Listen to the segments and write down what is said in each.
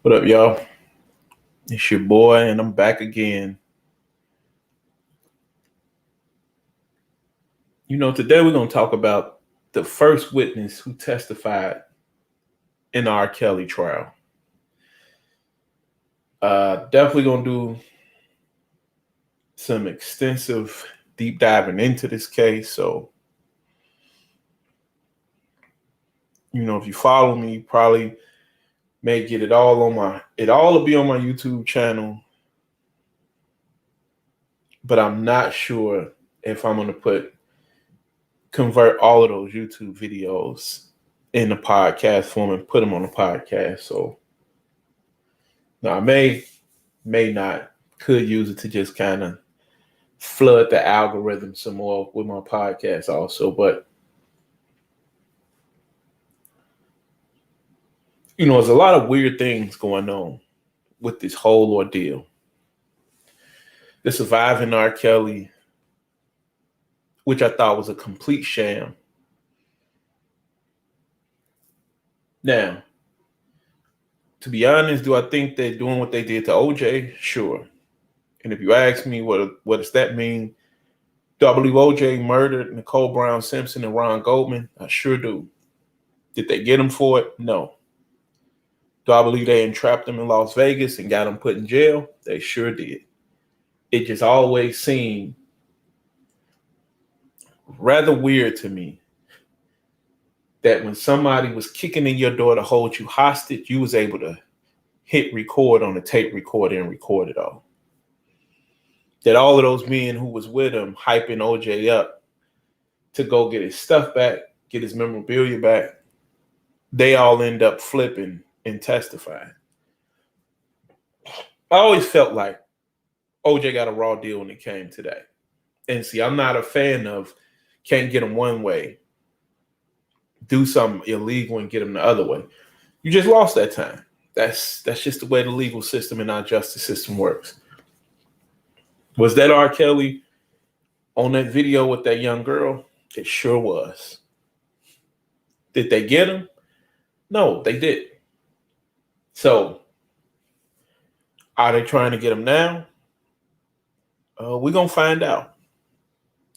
What up, y'all? It's your boy, and I'm back again. Today we're going to talk about the first witness who testified in the R.Kelly trial. Definitely going to do some extensive deep diving into this case. So, if you follow me, you probably may get it all it all will be on my YouTube channel. But I'm not sure if I'm going to convert all of those YouTube videos in the podcast form and put them on the podcast. So now I may not, could use it to just kind of flood the algorithm some more with my podcast also. But there's a lot of weird things going on with this whole ordeal. The surviving R. Kelly, which I thought was a complete sham. Now, to be honest, do I think they're doing what they did to OJ? Sure. And if you ask me what does that mean, do I believe OJ murdered Nicole Brown Simpson and Ron Goldman? I sure do. Did they get him for it? No. Do I believe they entrapped him in Las Vegas and got him put in jail? They sure did. It just always seemed rather weird to me that when somebody was kicking in your door to hold you hostage, you was able to hit record on the tape recorder and record it all. That all of those men who was with him hyping OJ up to go get his stuff back, get his memorabilia back, they all end up flipping and testifying. I always felt like OJ got a raw deal when it came to that. And see, I'm not a fan of can't get him one way, do something illegal and get him the other way. You just lost that time. That's just the way the legal system and our justice system works. Was that R. Kelly on that video with that young girl? It sure was. Did they get him? No, they didn't. So, are they trying to get him now? We're going to find out.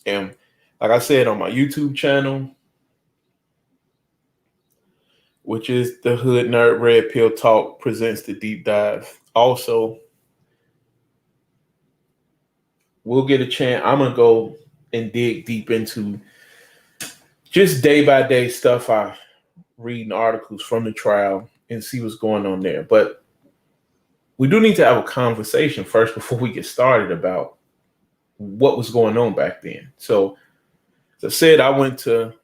And like I said, on my YouTube channel, which is the Hood Nerd Red Pill Talk presents the deep dive. Also, we'll get a chance. I'm going to go and dig deep into just day by day stuff. I reading articles from the trial and see what's going on there. But we do need to have a conversation first before we get started about what was going on back then. So, as I said, I went to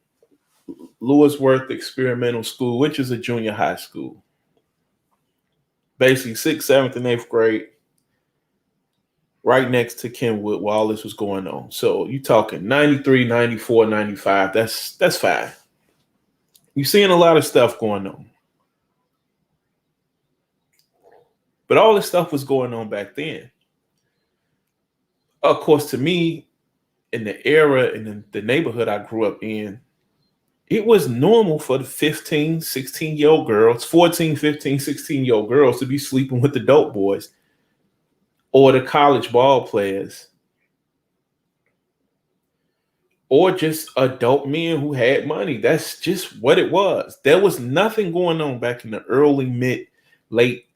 Lewisworth Experimental School, which is a junior high school. Basically, 6th, 7th, and 8th grade, right next to Kenwood while all this was going on. So you're talking 93, 94, 95. That's fine. You're seeing a lot of stuff going on. But all this stuff was going on back then. Of course, to me, in the era, in the neighborhood I grew up in, it was normal for the 15, 16-year-old girls, 14, 15, 16-year-old girls to be sleeping with the dope boys or the college ball players or just adult men who had money. That's just what it was. There was nothing going on back in the late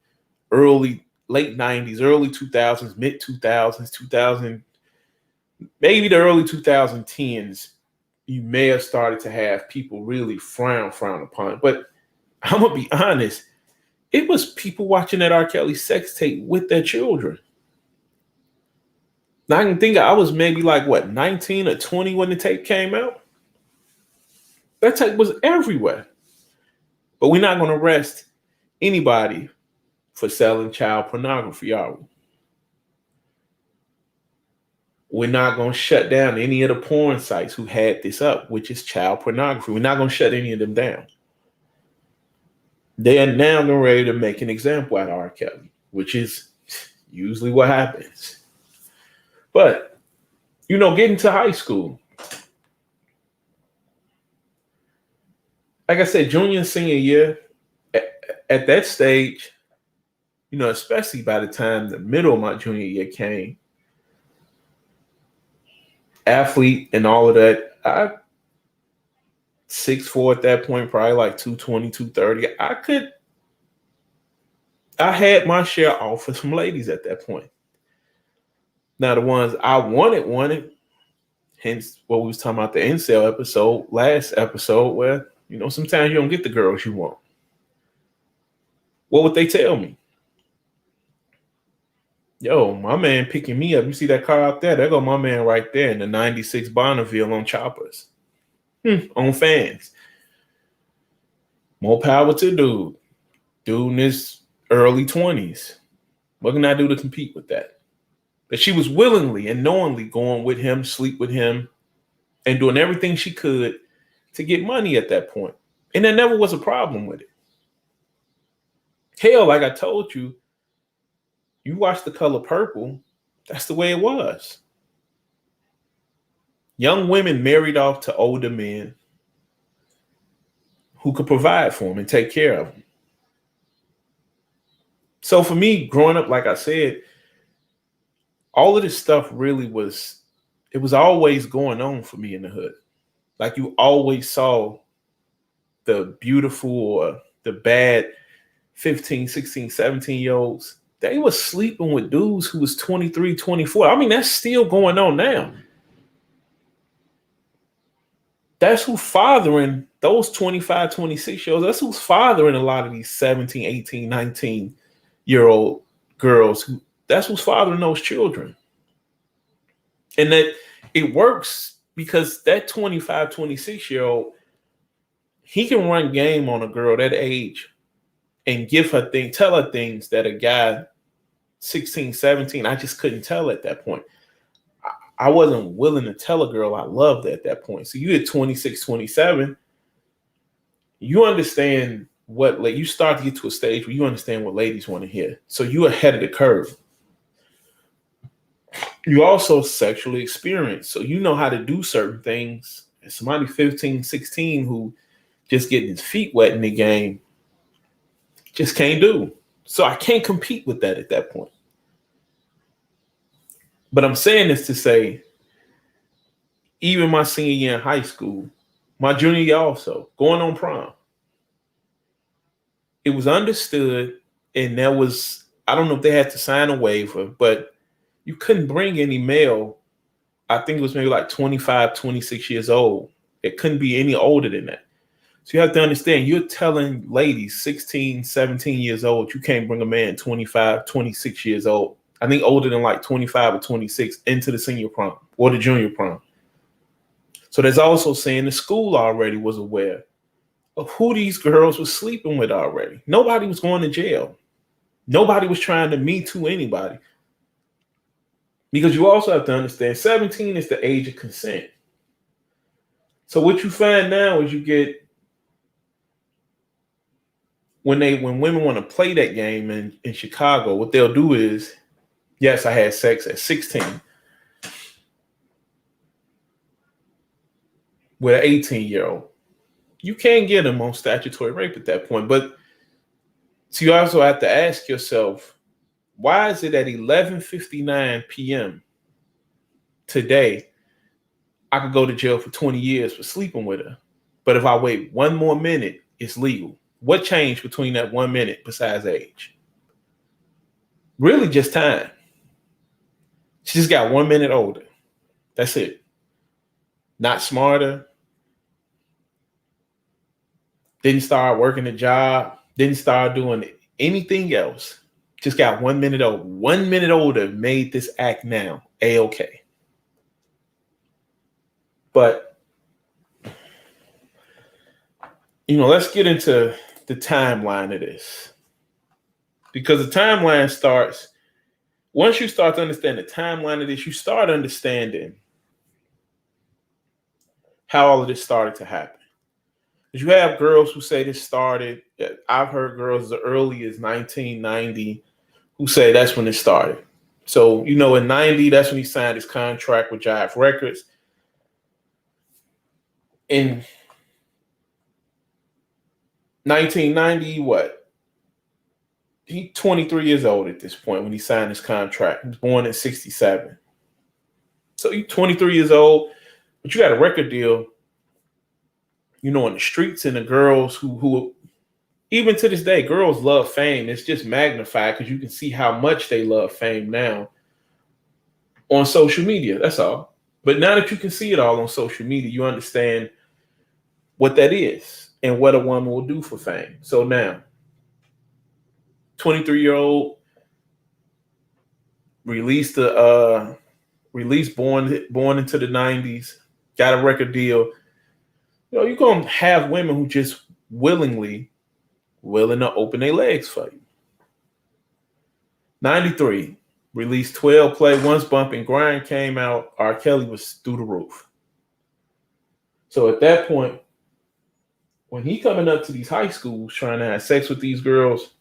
90s, early 2000s, mid 2000s, 2000, maybe the early 2010s. You may have started to have people really frown upon it. But I'm going to be honest, it was people watching that R. Kelly sex tape with their children. Now, I can think I was maybe 19 or 20 when the tape came out. That tape was everywhere. But we're not going to arrest anybody for selling child pornography, are we? We're not going to shut down any of the porn sites who had this up, which is child pornography. We're not going to shut any of them down. They are now getting ready to make an example out of R. Kelly, which is usually what happens. But, getting to high school, like I said, junior and senior year, at that stage, especially by the time the middle of my junior year came, athlete and all of that. I 6'4" at that point, probably like 220, 230. I had my share offers from ladies at that point. Now the ones I wanted, hence what we was talking about the incel episode, last episode, where, sometimes you don't get the girls you want. What would they tell me? Yo, my man picking me up. You see that car out there? There go my man right there in the 96 Bonneville on choppers. On fans. More power to dude. Dude in his early 20s. What can I do to compete with that? But she was willingly and knowingly going with him, sleep with him, and doing everything she could to get money at that point. And there never was a problem with it. Hell, like I told you, you watch The Color Purple, that's the way it was. Young women married off to older men who could provide for them and take care of them. So for me, growing up, like I said, all of this stuff really was always going on for me in the hood. Like you always saw the beautiful or the bad 15, 16, 17-year-olds. They were sleeping with dudes who was 23, 24. I mean, that's still going on now. That's who's fathering those 25, 26-year-olds. That's who's fathering a lot of these 17, 18, 19-year-old girls. That's who's fathering those children. And that it works because that 25, 26-year-old, he can run game on a girl that age and tell her things that a guy 16, 17, I just couldn't tell at that point. I wasn't willing to tell a girl I loved her at that point. So you at 26, 27, you understand you start to get to a stage where you understand what ladies want to hear. So you're ahead of the curve. You also sexually experienced. So you know how to do certain things. And somebody 15, 16 who just getting his feet wet in the game just can't do. So I can't compete with that at that point. But I'm saying this to say, even my senior year in high school, my junior year also, going on prom, it was understood, and I don't know if they had to sign a waiver, but you couldn't bring any male, I think it was maybe like 25, 26 years old. It couldn't be any older than that. So you have to understand, you're telling ladies 16, 17 years old, you can't bring a man 25, 26 years old. I think older than like 25 or 26 into the senior prom or the junior prom. So there's also saying the school already was aware of who these girls were sleeping with already. Nobody was going to jail. Nobody was trying to Me Too anybody. Because you also have to understand, 17 is the age of consent. So what you find now is you get, when women want to play that game in Chicago, what they'll do is, yes, I had sex at 16 with an 18-year-old. You can't get them on statutory rape at that point. But so you also have to ask yourself, why is it at 11:59 p.m. today, I could go to jail for 20 years for sleeping with her? But if I wait one more minute, it's legal. What changed between that 1 minute besides age? Really just time. She just got 1 minute older. That's it. Not smarter. Didn't start working a job. Didn't start doing anything else. Just got 1 minute older. 1 minute older made this act now A-okay. But, let's get into the timeline of this. Because the timeline starts, once you start to understand the timeline of this, you start understanding how all of this started to happen. Because you have girls who say this started, I've heard girls as early as 1990 who say that's when it started. So, in 90, that's when he signed his contract with Jive Records. In 1990, what? He's 23 years old at this point when he signed his contract. He was born in 67. So you're 23 years old, but you got a record deal, in the streets, and the girls who even to this day, girls love fame. It's just magnified because you can see how much they love fame now on social media. That's all. But now that you can see it all on social media, you understand what that is and what a woman will do for fame. So now, 23-year-old released born into the 90s, got a record deal. You're gonna have women who just willing to open their legs for you. 93, released 12 play, Once Bump and Grind came out. R.Kelly was through the roof. So at that point, when he coming up to these high schools trying to have sex with these girls,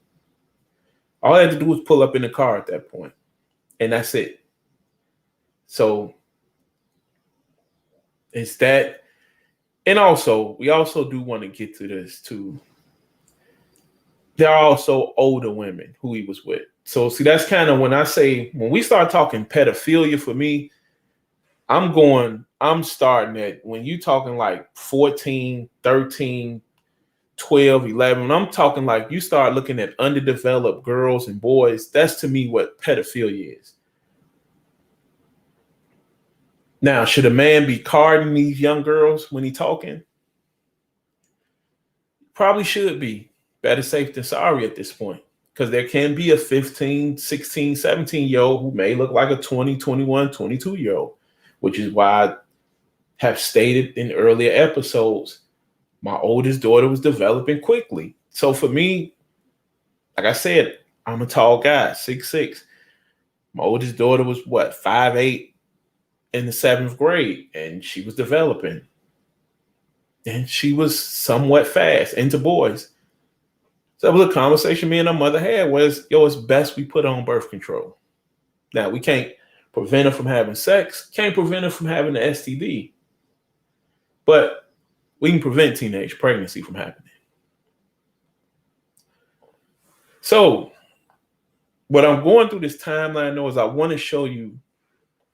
all I had to do was pull up in the car at that point. And that's it. So it's that. And also, we also do want to get to this too. There are also older women who he was with. So see, that's kind of when we start talking pedophilia for me, I'm starting at when you talking like 14, 13, 12, 11. When I'm talking like you start looking at underdeveloped girls and boys, that's to me what pedophilia is. Now, should a man be carding these young girls when he talking? Probably should be. Better safe than sorry at this point. Because there can be a 15, 16, 17-year-old who may look like a 20, 21, 22-year-old, which is why I have stated in earlier episodes, my oldest daughter was developing quickly. So for me, like I said, I'm a tall guy, 6'6". My oldest daughter was 5'8" in the 7th grade, and she was developing. And she was somewhat fast into boys. So that was a conversation me and her mother had was, it's best we put on birth control. Now, we can't prevent her from having sex, can't prevent her from having an STD, but we can prevent teenage pregnancy from happening. So what I'm going through this timeline though is I want to show you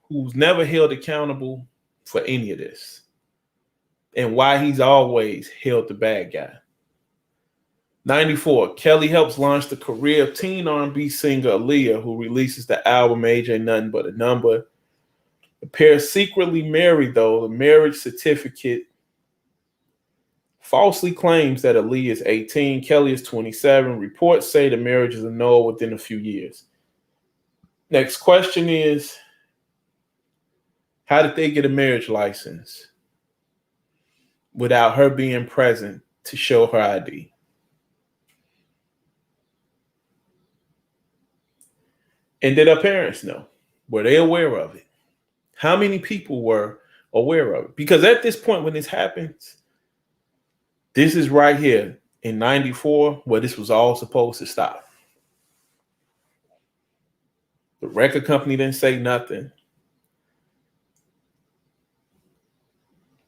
who's never held accountable for any of this and why he's always held the bad guy. 94, Kelly helps launch the career of teen R&B singer Aaliyah, who releases the album Age Ain't Nothing But a Number. The pair secretly married, though. The marriage certificate falsely claims that Aaliyah is 18, Kelly is 27. Reports say the marriage is annulled within a few years. Next question is, how did they get a marriage license without her being present to show her ID? And did her parents know? Were they aware of it? How many people were aware of it? Because at this point when this happens, this is right here in 94 where this was all supposed to stop. The record company didn't say nothing.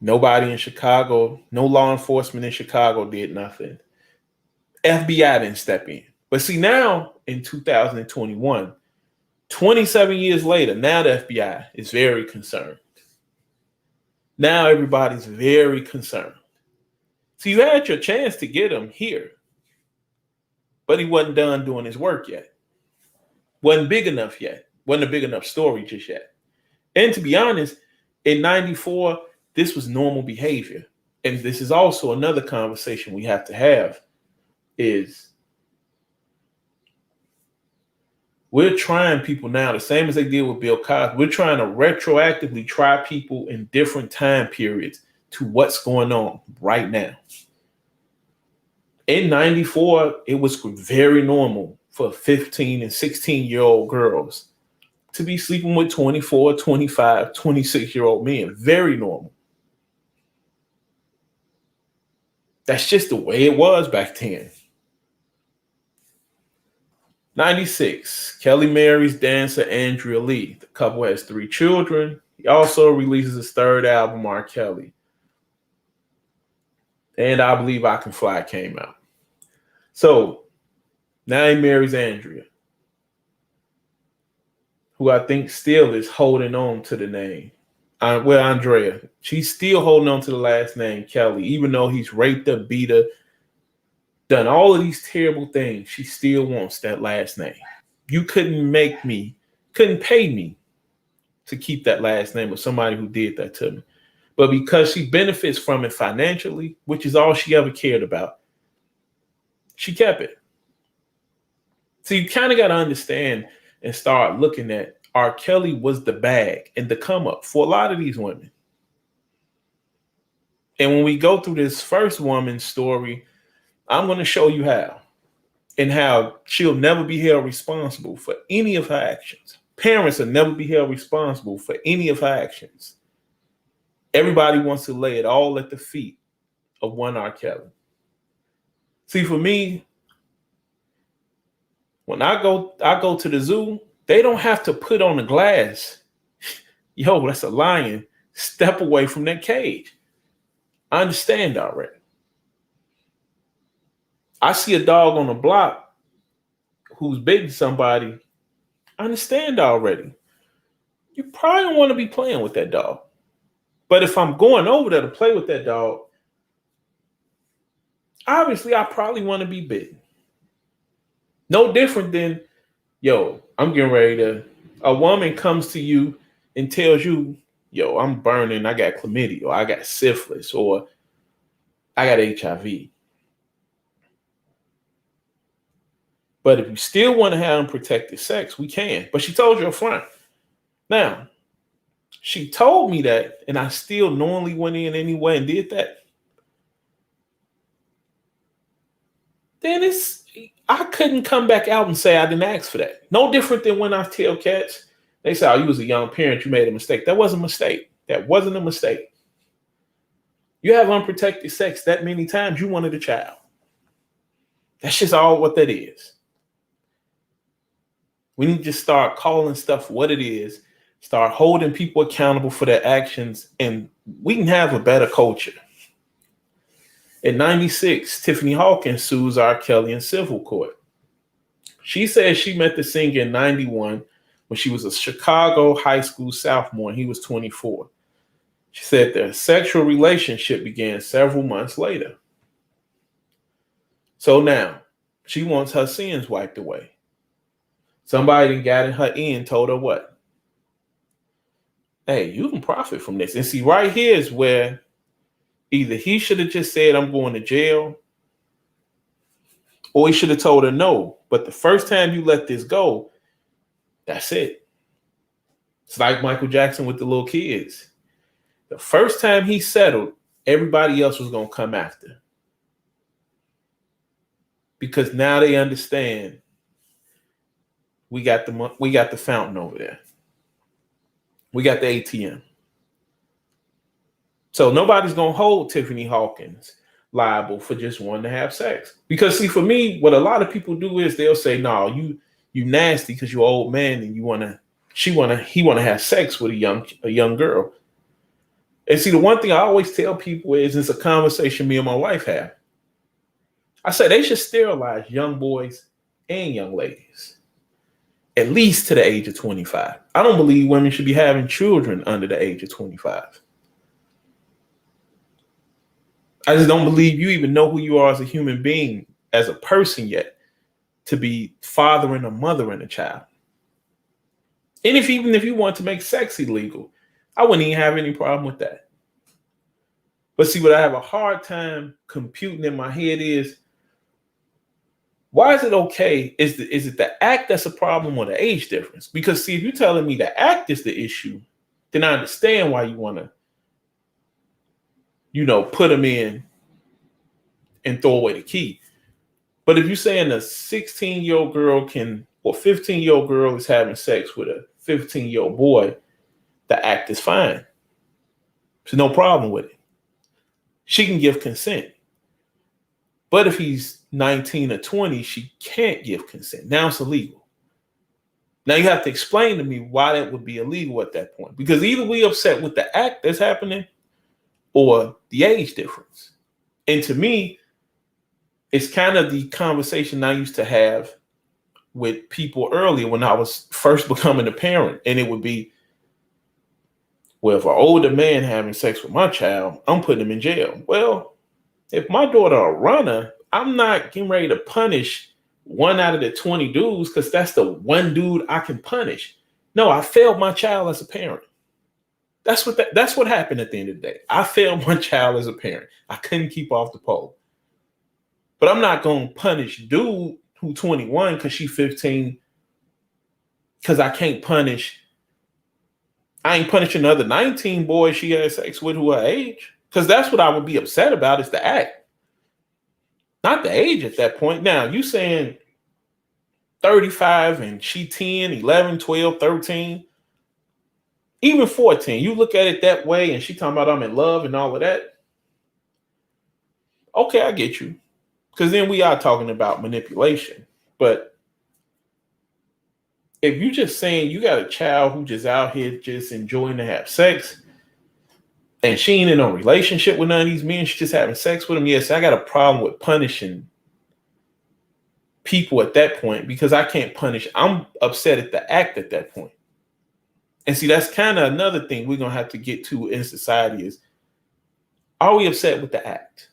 Nobody in Chicago, no law enforcement in Chicago did nothing. FBI didn't step in. But see, now in 2021, 27 years later, now the FBI is very concerned. Now everybody's very concerned. So you had your chance to get him here, but he wasn't done doing his work yet. Wasn't big enough yet. Wasn't a big enough story just yet. And to be honest, in 94, this was normal behavior. And this is also another conversation we have to have is we're trying people now, the same as they did with Bill Cosby. We're trying to retroactively try people in different time periods to what's going on right now. In 94, it was very normal for 15 and 16-year-old girls to be sleeping with 24, 25, 26-year-old men. Very normal. That's just the way it was back then. 96, Kelly marries dancer Andrea Lee. The couple has 3 children. He also releases his 3rd album, R.Kelly. And I Believe I Can Fly came out. So Now he marries Andrea, who I think still is holding on to the name. Andrea. She's still holding on to the last name Kelly, even though he's raped her, beat her, done all of these terrible things. She still wants that last name. You couldn't pay me to keep that last name of somebody who did that to me. But because she benefits from it financially, which is all she ever cared about, she kept it. So you kind of got to understand and start looking at R. Kelly was the bag and the come up for a lot of these women. And when we go through this first woman's story, I'm going to show you how, and how she'll never be held responsible for any of her actions. Parents will never be held responsible for any of her actions. Everybody wants to lay it all at the feet of one R. Kelly. See, for me, when I go to the zoo, they don't have to put on the glass, yo, that's a lion, step away from that cage. I understand already. I see a dog on the block who's bitten somebody. I understand already. You probably don't want to be playing with that dog. But if I'm going over there to play with that dog, obviously I probably want to be bitten. No different than, yo, I'm getting ready to, a woman comes to you and tells you, yo, I'm burning, I got chlamydia, or I got syphilis, or I got HIV. But if you still want to have unprotected sex, we can. But she told you up front. Now, she told me that, and I still knowingly went in anyway and did that. Then I couldn't come back out and say I didn't ask for that. No different than when I tell cats, they say, oh, you was a young parent, you made a mistake. That wasn't a mistake. That wasn't a mistake. You have unprotected sex that many times, you wanted a child. That's just all what that is. We need to start calling stuff what it is, start holding people accountable for their actions, and we can have a better culture. In 96, Tiffany Hawkins sues R. Kelly in civil court. She says she met the singer in 91 when she was a Chicago high school sophomore and he was 24. She said their sexual relationship began several months later. So now, she wants her sins wiped away. Somebody that got in her ear told her what? Hey, you can profit from this. And see, right here is where either he should have just said, I'm going to jail, or he should have told her no. But the first time you let this go, that's it. It's like Michael Jackson with the little kids. The first time he settled, everybody else was going to come after. Because now they understand we got the fountain over there. We got the ATM. So nobody's going to hold Tiffany Hawkins liable for just wanting to have sex. Because see, for me, what a lot of people do is they'll say, no, you nasty because you're an old man and he want to have sex with a young girl. And see, the one thing I always tell people is, it's a conversation me and my wife have. I say they should sterilize young boys and young ladies, at least to the age of 25. I don't believe women should be having children under the age of 25. I just don't believe you even know who you are as a human being, as a person yet, to be fathering or mothering a child. And even if you want to make sex illegal, I wouldn't even have any problem with that. But see, what I have a hard time computing in my head is, why is it okay? Is it the act that's a problem or the age difference? Because see, if you're telling me the act is the issue, then I understand why you want to, put them in and throw away the key. But if you're saying a 16-year-old girl or 15-year-old girl is having sex with a 15-year-old boy, the act is fine. There's no problem with it. She can give consent. But if he's 19 or 20, she can't give consent. Now it's illegal. Now you have to explain to me why that would be illegal at that point. Because either we upset with the act that's happening or the age difference. And to me, it's kind of the conversation I used to have with people earlier when I was first becoming a parent. And it would be, well, if an older man having sex with my child, I'm putting him in jail. Well, if my daughter a runner, I'm not getting ready to punish one out of the 20 dudes because that's the one dude I can punish. No, I failed my child as a parent. That's what happened at the end of the day. I failed my child as a parent. I couldn't keep off the pole. But I'm not going to punish dude who 21 because she 15 because I ain't punishing another 19 boys she had sex with who her age. Because that's what I would be upset about is the act. Not the age at that point. Now, you saying 35 and she 10, 11, 12, 13, even 14. You look at it that way and she talking about I'm in love and all of that. Okay, I get you. Because then we are talking about manipulation. But if you just saying you got a child who just out here just enjoying to have sex and she ain't in a relationship with none of these men, she's just having sex with them. Yes, I got a problem with punishing people at that point because I can't punish. I'm upset at the act at that point. And see, that's kind of another thing we're going to have to get to in society is, are we upset with the act?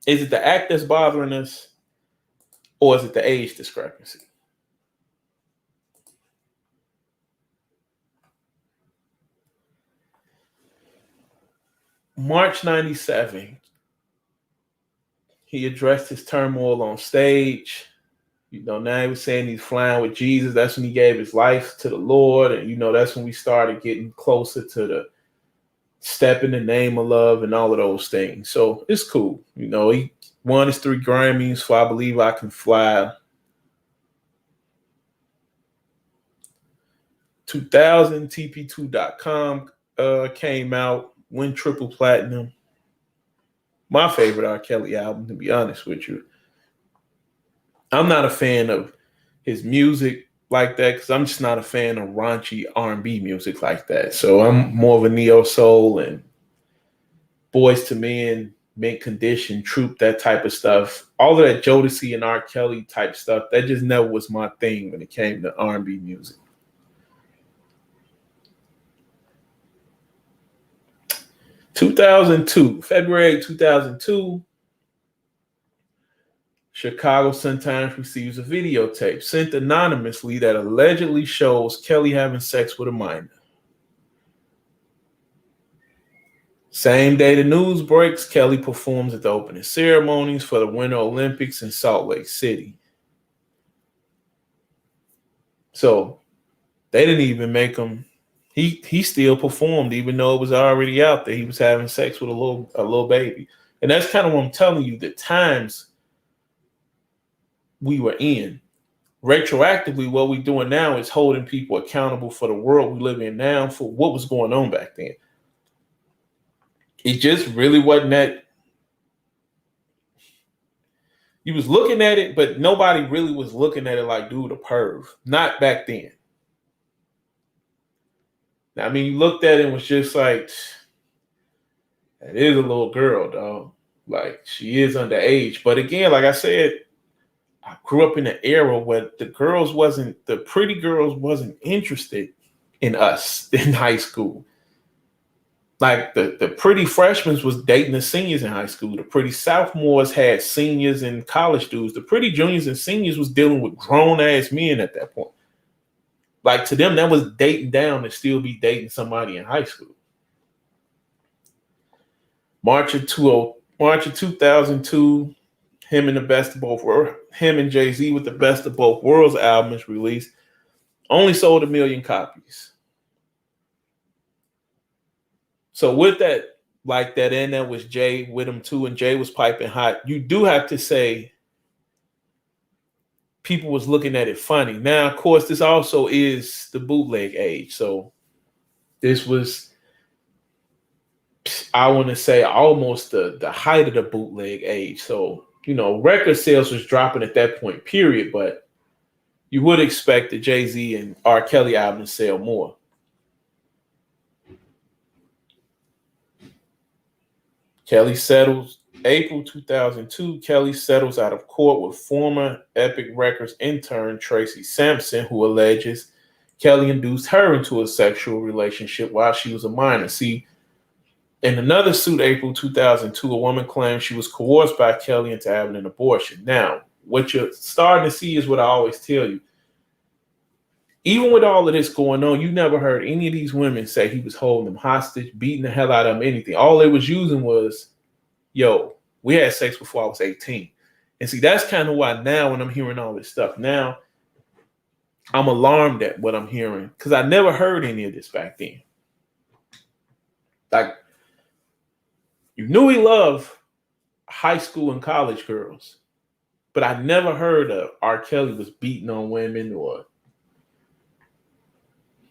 Is it the act that's bothering us or is it the age discrepancy? March 97, he addressed his turmoil on stage. Now he was saying he's flying with Jesus. That's when he gave his life to the Lord. And, that's when we started getting closer to the step in the name of love and all of those things. So it's cool. He won his 3 Grammys for I Believe I Can Fly. 2000, TP2.com came out, went triple platinum. My favorite R.Kelly album, to be honest with you. I'm not a fan of his music like that because I'm just not a fan of raunchy R&B music like that. So I'm more of a neo soul and Boys to Men, Mint Condition, Troop, that type of stuff. All of that Jodeci and R. Kelly type stuff, that just never was my thing when it came to R&B music. 2002, February 2002, Chicago Sun-Times receives a videotape sent anonymously that allegedly shows Kelly having sex with a minor. Same day the news breaks, Kelly performs at the opening ceremonies for the Winter Olympics in Salt Lake City. So they didn't even make him. He still performed even though it was already out there. He was having sex with a little baby. And that's kind of what I'm telling you, the times we were in. Retroactively, what we're doing now is holding people accountable for the world we live in now for what was going on back then. It just really wasn't that. You was looking at it, but nobody really was looking at it like, dude, a perv. Not back then. Now, I mean, you looked at it and was just like, that is a little girl, dog. Like, she is underage. But again, like I said, I grew up in an era where the pretty girls wasn't interested in us in high school. Like the pretty freshmen was dating the seniors in high school. The pretty sophomores had seniors and college dudes. The pretty juniors and seniors was dealing with grown ass men at that point. Like to them, that was dating down to still be dating somebody in high school. March of 2002, him and Jay-Z with the Best of Both Worlds album is released. Only sold 1 million copies. So with that, like that, and that was Jay with him too, and Jay was piping hot. You do have to say people was looking at it funny. Now, of course, this also is the bootleg age. So this was, I want to say, almost the height of the bootleg age. So, record sales was dropping at that point, period. But you would expect the Jay-Z and R. Kelly album to sell more. Kelly settles April 2002, Kelly settles out of court with former Epic Records intern Tracy Sampson, who alleges Kelly induced her into a sexual relationship while she was a minor. See, in another suit, April 2002, a woman claimed she was coerced by Kelly into having an abortion. Now, what you're starting to see is what I always tell you. Even with all of this going on, you never heard any of these women say he was holding them hostage, beating the hell out of them, anything. All they was using was, yo, we had sex before I was 18. And see, that's kind of why now when I'm hearing all this stuff, now I'm alarmed at what I'm hearing because I never heard any of this back then. Like, you knew he loved high school and college girls, but I never heard of R.Kelly was beating on women or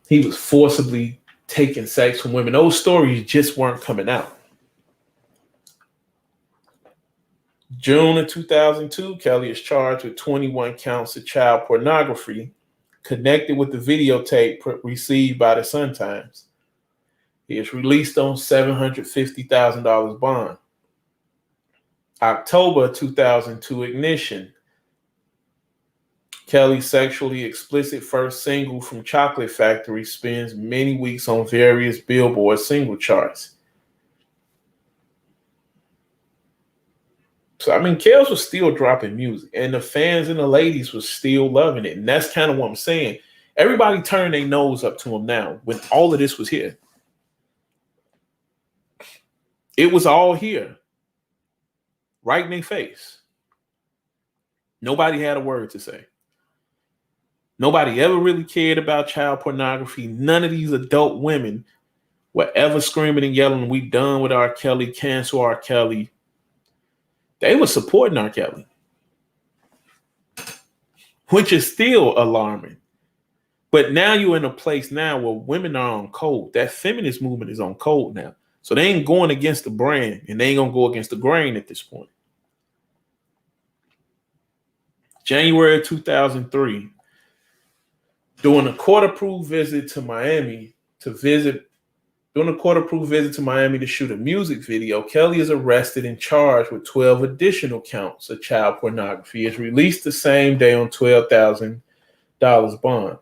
he was forcibly taking sex from women. Those stories just weren't coming out. June of 2002, Kelly is charged with 21 counts of child pornography connected with the videotape received by the Sun-Times. He is released on $750,000 bond. October 2002, Ignition. Kelly's sexually explicit first single from Chocolate Factory spends many weeks on various Billboard single charts. So, I mean, Kels was still dropping music, and the fans and the ladies was still loving it. And that's kind of what I'm saying. Everybody turned their nose up to him now when all of this was here. It was all here, right in their face. Nobody had a word to say. Nobody ever really cared about child pornography. None of these adult women were ever screaming and yelling, "We done with R. Kelly, cancel R. Kelly." They were supporting R. Kelly, which is still alarming. But now you're in a place now where women are on code. That feminist movement is on code now. So they ain't going against the brand and they ain't going to go against the grain at this point. January 2003, during a court-approved visit to Miami to shoot a music video, Kelly is arrested and charged with 12 additional counts of child pornography. He is released the same day on $12,000 bond.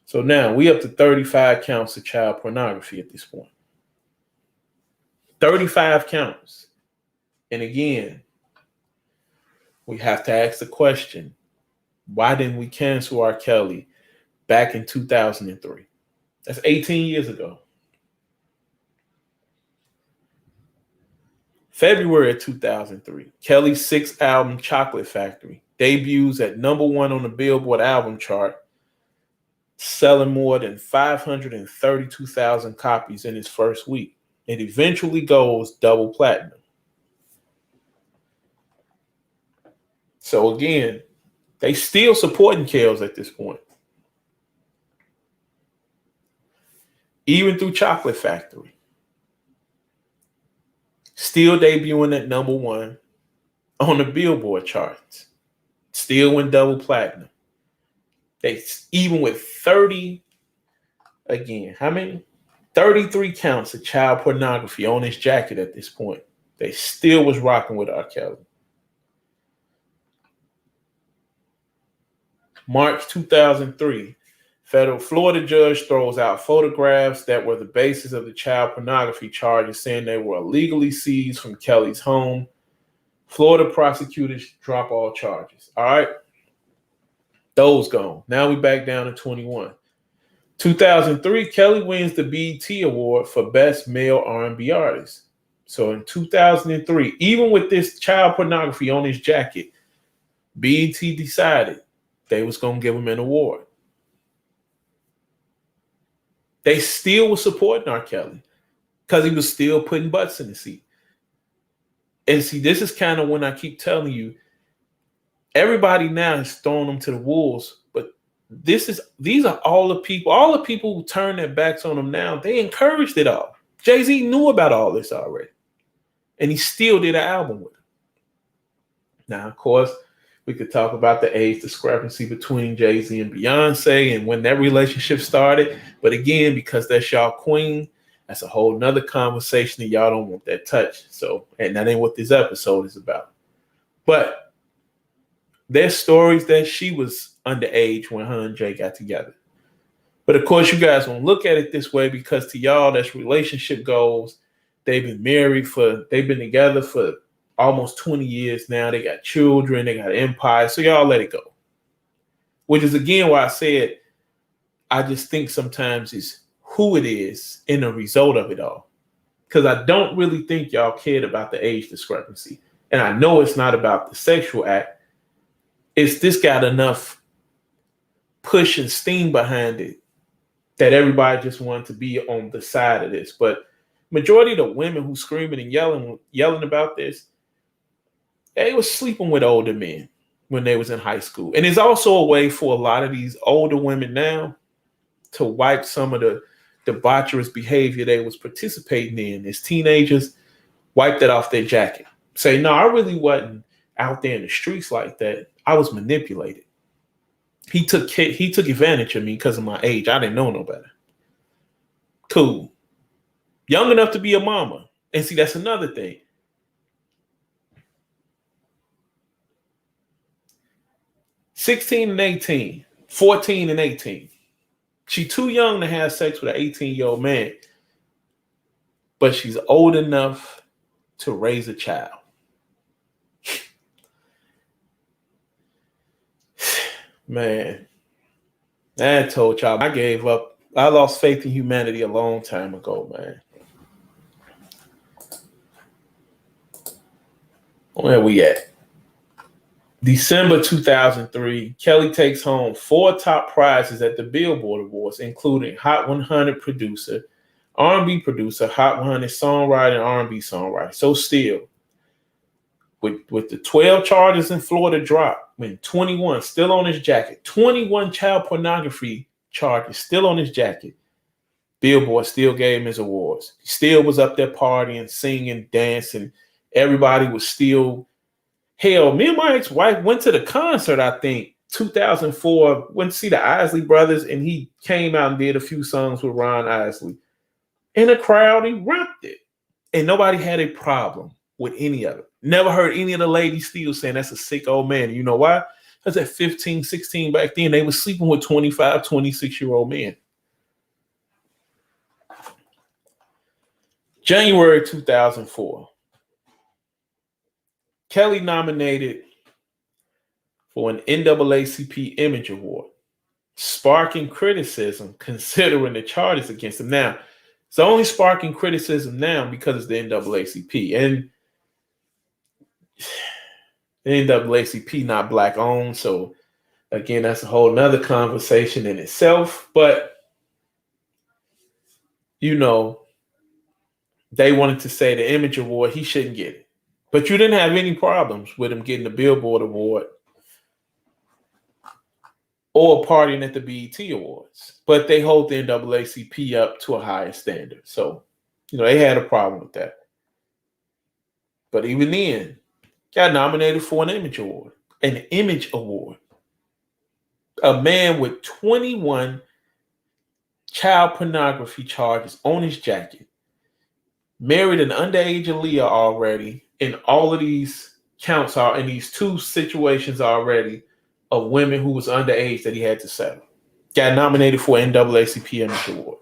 So now we up to 35 counts of child pornography at this point. 35 counts. And again, we have to ask the question, why didn't we cancel R. Kelly back in 2003? That's 18 years ago. February of 2003, Kelly's sixth album, Chocolate Factory, debuts at #1 on the Billboard album chart, selling more than 532,000 copies in its first week. It eventually goes double platinum. So again, they still supporting Kells at this point. Even through Chocolate Factory. Still debuting at #1 on the Billboard charts. Still went double platinum. They even with 30, again, how many? 33 counts of child pornography on his jacket at this point. They still was rocking with R. Kelly. March 2003, federal Florida judge throws out photographs that were the basis of the child pornography charges, saying they were illegally seized from Kelly's home. Florida prosecutors drop all charges. All right. Those gone. Now we back down to 21. 2003, Kelly wins the BET Award for Best Male R&B Artist. So in 2003, even with this child pornography on his jacket, BET decided they was going to give him an award. They still were supporting R. Kelly because he was still putting butts in the seat. And see, this is kind of when I keep telling you, everybody now is throwing them to the wolves, but these are all the people who turn their backs on him now, they encouraged it all. Jay-Z knew about all this already, and he still did an album with him. Now, of course, we could talk about the age discrepancy between Jay-Z and Beyonce and when that relationship started. But again, because that's y'all queen, That's a whole nother conversation, and y'all don't want that touch. So, and that ain't what this episode is about. But there's stories that she was underage when her and Jay got together. But of course, you guys won't look at it this way because to y'all, that's relationship goals. They've been together for almost 20 years now. They got children, they got an empire. So y'all let it go. Which is again why I said I just think sometimes it's who it is in the result of it all. Because I don't really think y'all cared about the age discrepancy. And I know it's not about the sexual act. It's this got enough push and steam behind it that everybody just wanted to be on the side of this. But majority of the women who screaming and yelling about this, they was sleeping with older men when they was in high school. And it's also a way for a lot of these older women now to wipe some of the debaucherous behavior they was participating in as teenagers, wipe that off their jacket. Say, no, I really wasn't out there in the streets like that. I was manipulated. He took advantage of me because of my age. I didn't know no better. Cool. Young enough to be a mama. And see, that's another thing. $16 and $18, $14 and $18. She's too young to have sex with an 18-year-old man, but she's old enough to raise a child. Man, I told y'all I gave up. I lost faith in humanity a long time ago, man. Where we at? December 2003, Kelly takes home 4 top prizes at the Billboard Awards, including Hot 100 producer, R&B producer, Hot 100 songwriter, and R&B songwriter. So still, with the 12 charges in Florida dropped, when 21 still on his jacket, 21 child pornography charges still on his jacket, Billboard still gave him his awards. He still was up there partying, singing, dancing. Everybody was still... Hell, me and my ex-wife went to the concert, I think, 2004, went to see the Isley Brothers, and he came out and did a few songs with Ron Isley. In the crowd, he rapped it. And nobody had a problem with any of it. Never heard any of the ladies still saying that's a sick old man. You know why? Because at 15, 16 back then, they were sleeping with 25, 26-year-old men. January 2004. Kelly nominated for an NAACP Image Award, sparking criticism considering the charges against him. Now, it's only sparking criticism now because it's the NAACP. And the NAACP not black owned. So again, that's a whole nother conversation in itself. But, you know, they wanted to say the Image Award, he shouldn't get it. But you didn't have any problems with him getting the Billboard Award or partying at the BET Awards. But they hold the NAACP up to a higher standard. So, you know, they had a problem with that. But even then, got nominated for an Image Award. An Image Award. A man with 21 child pornography charges on his jacket. Married an underage Aaliyah already. And all of these counts are in these 2 situations already of women who was underage that he had to settle. Got nominated for an NAACP Image Award.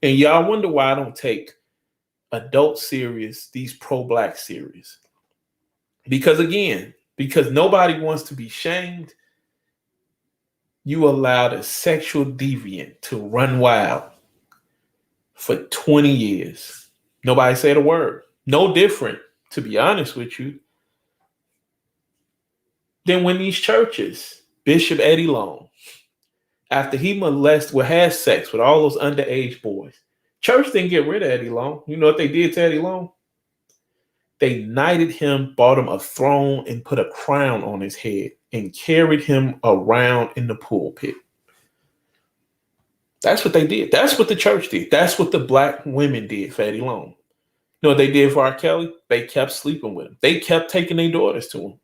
And y'all wonder why I don't take adult serious, these pro-black serious. Because again, because nobody wants to be shamed, you allowed a sexual deviant to run wild for 20 years. Nobody said a word. No different, to be honest with you, than when these churches, Bishop Eddie Long, after he had sex with all those underage boys, church didn't get rid of Eddie Long. You know what they did to Eddie Long? They knighted him, bought him a throne, and put a crown on his head and carried him around in the pulpit. That's what they did. That's what the church did. That's what the black women did for Eddie Long. You know what they did for R.Kelly? They kept sleeping with him. They kept taking their daughters to him.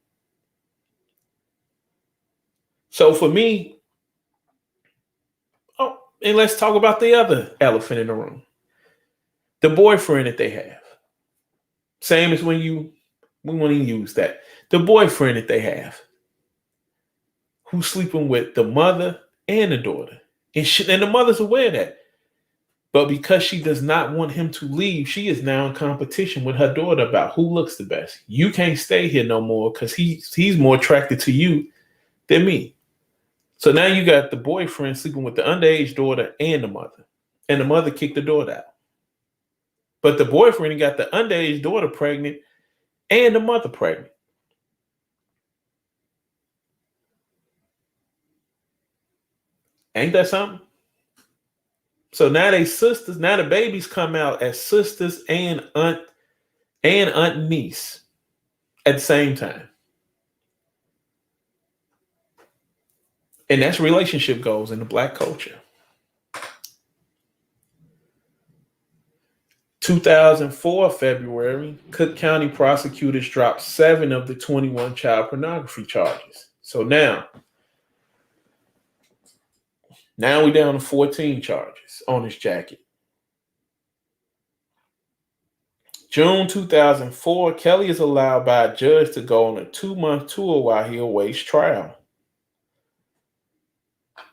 So for me, and let's talk about the other elephant in the room. The boyfriend that they have. Same as when we want to use that. The boyfriend that they have. Who's sleeping with the mother and the daughter. And the mother's aware of that. But because she does not want him to leave, she is now in competition with her daughter about who looks the best. You can't stay here no more because he's more attracted to you than me. So now you got the boyfriend sleeping with the underage daughter and the mother. And the mother kicked the daughter out. But the boyfriend got the underage daughter pregnant and the mother pregnant. Ain't that something? So now they sisters. Now the babies come out as sisters and aunt and niece at the same time. And that's relationship goals in the Black culture. 2004 February, Cook County prosecutors dropped 7 of the 21 child pornography charges. So now we're down to 14 charges on his jacket. June 2004, Kelly is allowed by a judge to go on a 2-month tour while he awaits trial.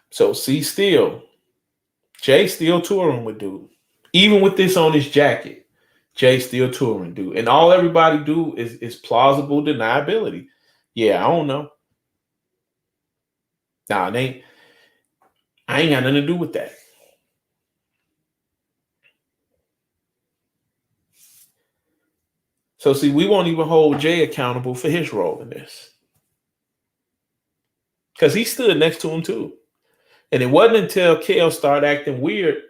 So see, Jay still touring with dude. Even with this on his jacket, Jay still touring dude. And all everybody do is plausible deniability. Yeah, I don't know. Nah, I ain't got nothing to do with that. So see, we won't even hold Jay accountable for his role in this. Because he stood next to him too. And it wasn't until Kel started acting weird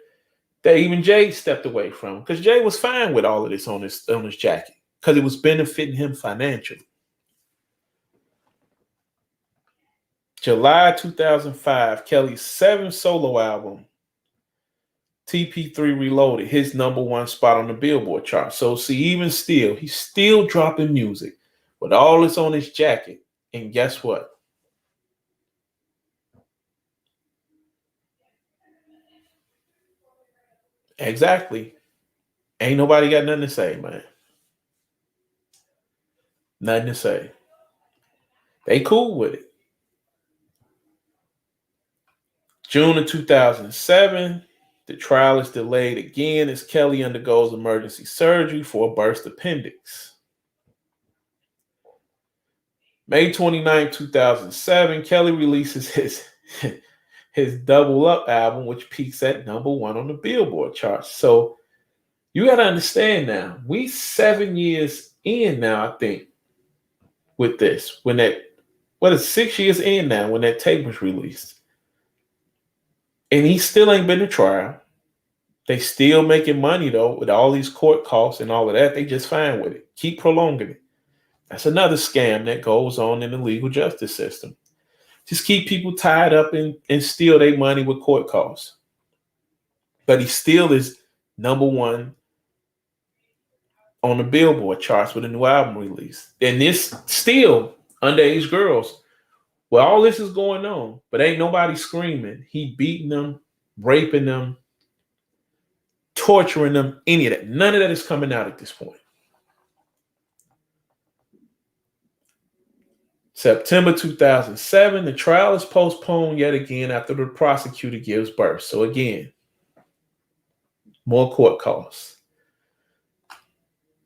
that even Jay stepped away from him. Because Jay was fine with all of this on his jacket. Because it was benefiting him financially. July 2005, Kelly's 7th solo album, TP3 Reloaded, his #1 spot on the Billboard chart. So see, even still, he's still dropping music with all this on his jacket. And guess what? Exactly. Ain't nobody got nothing to say, man. Nothing to say. They cool with it. June of 2007, the trial is delayed again as Kelly undergoes emergency surgery for a burst appendix. May 29, 2007, Kelly releases his Double Up album, which peaks at #1 on the Billboard charts. So you got to understand now, we 7 years in now, I think, with this. What is 6 years in now when that tape was released? And he still ain't been to trial. They still making money though with all these court costs and all of that. They just fine with it. Keep prolonging it. That's another scam that goes on in the legal justice system. Just keep people tied up and steal their money with court costs. But he still is #1 on the Billboard charts with a new album release. And this still underage girls. Well, all this is going on, but ain't nobody screaming. He beating them, raping them, torturing them, any of that. None of that is coming out at this point. September 2007, the trial is postponed yet again after the prosecutor gives birth. So again, more court costs.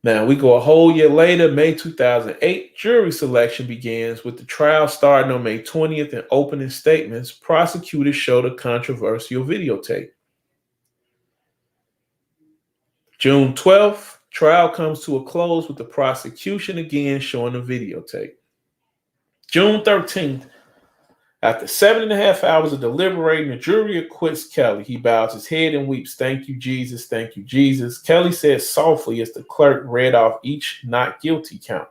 Now we go a whole year later, May 2008, jury selection begins with the trial starting on May 20th and opening statements. Prosecutors showed a controversial videotape. June 12th, trial comes to a close with the prosecution again showing the videotape. June 13th, after 7.5 hours of deliberating, the jury acquits Kelly. He bows his head and weeps, "Thank you, Jesus. Thank you, Jesus." Kelly says softly as the clerk read off each not guilty count.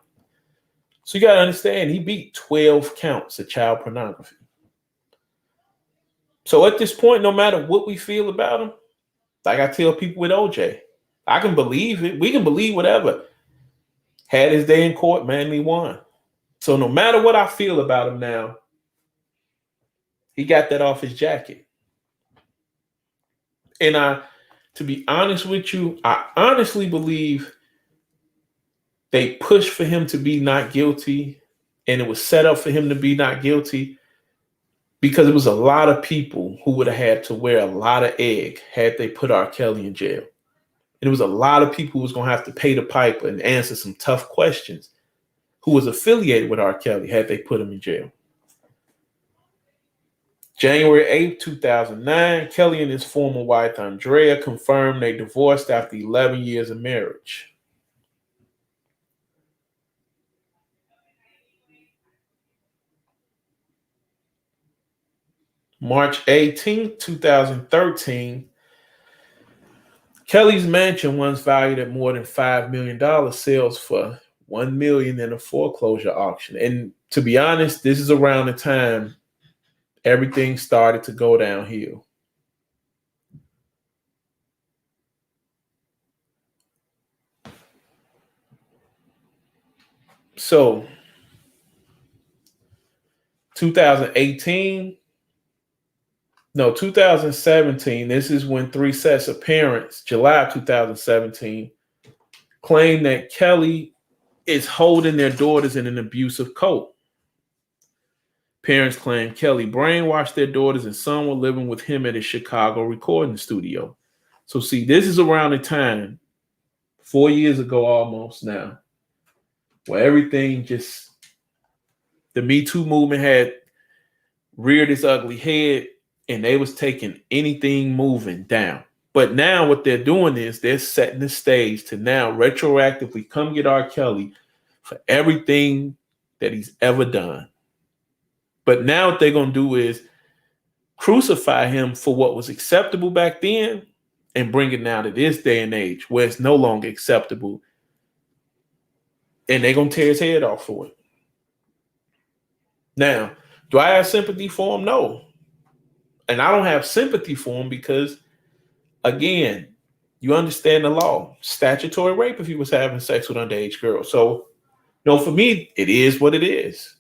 So you got to understand, he beat 12 counts of child pornography. So at this point, no matter what we feel about him, like I tell people with OJ, I can believe it. We can believe whatever. Had his day in court, man, he won. So no matter what I feel about him now, he got that off his jacket. And to be honest with you, I honestly believe they pushed for him to be not guilty, and it was set up for him to be not guilty because it was a lot of people who would have had to wear a lot of egg had they put R. Kelly in jail. And it was a lot of people who was going to have to pay the piper and answer some tough questions who was affiliated with R. Kelly had they put him in jail. January 8th, 2009, Kelly and his former wife, Andrea, confirmed they divorced after 11 years of marriage. March 18th, 2013, Kelly's mansion, once valued at more than $5 million, sells for $1 million in a foreclosure auction. And to be honest, this is around the time everything started to go downhill. So 2017, this is when three sets of parents, July 2017, claimed that Kelly is holding their daughters in an abusive cult. Parents claim Kelly brainwashed their daughters and some were living with him at his Chicago recording studio. So see, this is around the time, 4 years ago almost now, where everything just, the Me Too movement had reared its ugly head and they was taking anything moving down. But now what they're doing is they're setting the stage to now retroactively come get R. Kelly for everything that he's ever done. But now what they're going to do is crucify him for what was acceptable back then and bring it now to this day and age where it's no longer acceptable. And they're going to tear his head off for it. Now, do I have sympathy for him? No. And I don't have sympathy for him because, again, you understand the law. Statutory rape if he was having sex with underage girls. So, for me, it is what it is.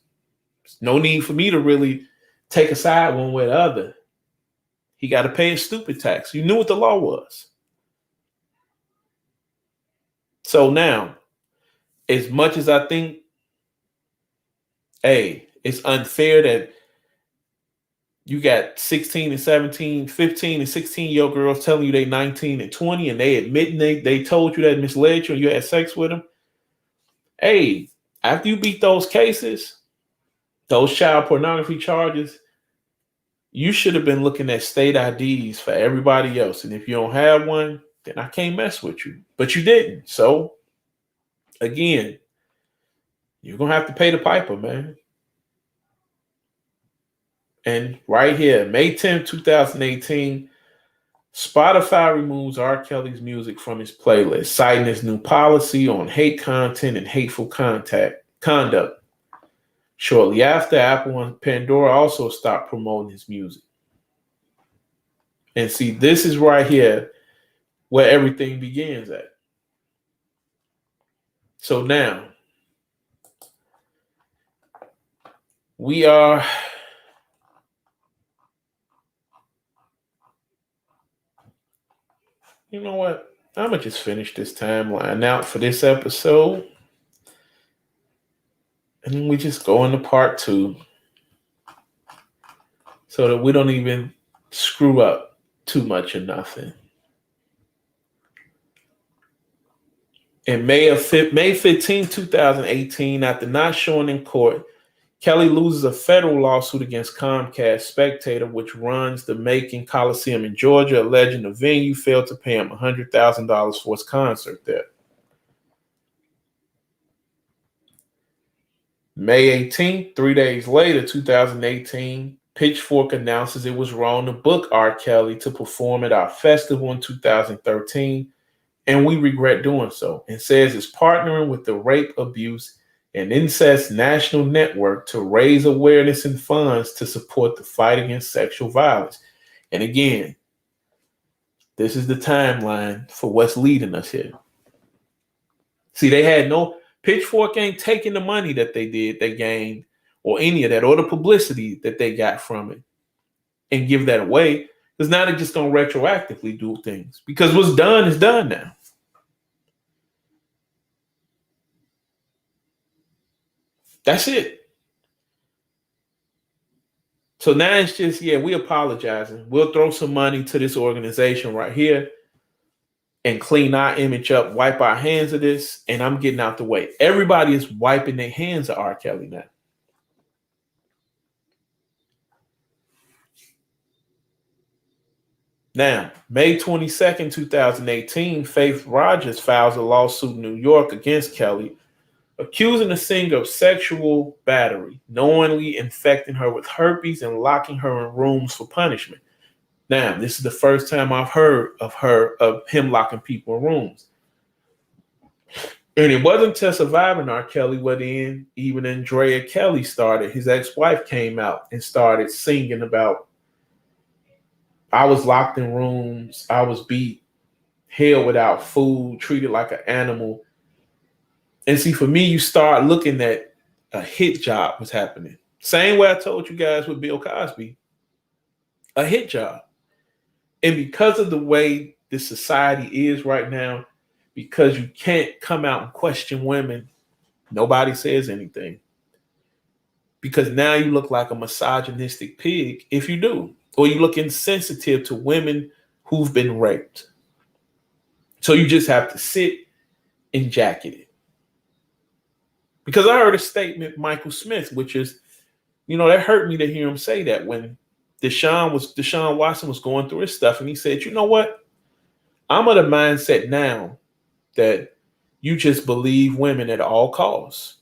There's no need for me to really take a side one way or the other. He got to pay his stupid tax. You knew what the law was. So now, as much as I think, hey, it's unfair that you got 16 and 17, 15 and 16-year-old girls telling you they 19 and 20 and they admitting they told you that misled you and you had sex with them. Hey, after you beat those cases, those child pornography charges, you should have been looking at state IDs for everybody else. And if you don't have one, then I can't mess with you. But you didn't. So, again, you're going to have to pay the piper, man. And right here, May 10th, 2018, Spotify removes R. Kelly's music from his playlist, citing his new policy on hate content and hateful conduct. Shortly after, Apple and Pandora also stopped promoting his music. And see, this is right here where everything begins at. So now, we are... You know what? I'm going to just finish this timeline out for this episode. And then we just go into part 2 so that we don't even screw up too much or nothing. In May 15, 2018, after not showing in court, Kelly loses a federal lawsuit against Comcast Spectator, which runs the Macon Coliseum in Georgia, alleging the venue failed to pay him $100,000 for his concert there. May 18th, 3 days later, 2018, Pitchfork announces it was wrong to book R. Kelly to perform at our festival in 2013, and we regret doing so, and says it's partnering with the Rape, Abuse, and Incest National Network to raise awareness and funds to support the fight against sexual violence. And again, this is the timeline for what's leading us here. See, Pitchfork ain't taking the money that they gained, or any of that, or the publicity that they got from it, and give that away. Because now they're just going to retroactively do things. Because what's done is done now. That's it. So now it's just, yeah, we apologizing. We'll throw some money to this organization right here and clean our image up, wipe our hands of this, and I'm getting out the way. Everybody is wiping their hands of R. Kelly now. Now, May 22nd, 2018, Faith Rogers files a lawsuit in New York against Kelly, accusing the singer of sexual battery, knowingly infecting her with herpes and locking her in rooms for punishment. Now, this is the first time I've heard of him locking people in rooms. And it wasn't until surviving R. Kelly, where then even Andrea Kelly started, his ex-wife came out and started singing about, I was locked in rooms, I was beat, held without food, treated like an animal. And see, for me, you start looking at a hit job was happening. Same way I told you guys with Bill Cosby, a hit job. And because of the way the society is right now, because you can't come out and question women, nobody says anything. Because now you look like a misogynistic pig if you do, or you look insensitive to women who've been raped. So you just have to sit and jacket it. Because I heard a statement, Michael Smith, which is, that hurt me to hear him say that when Deshaun Watson was going through his stuff, and he said, you know what? I'm of the mindset now that you just believe women at all costs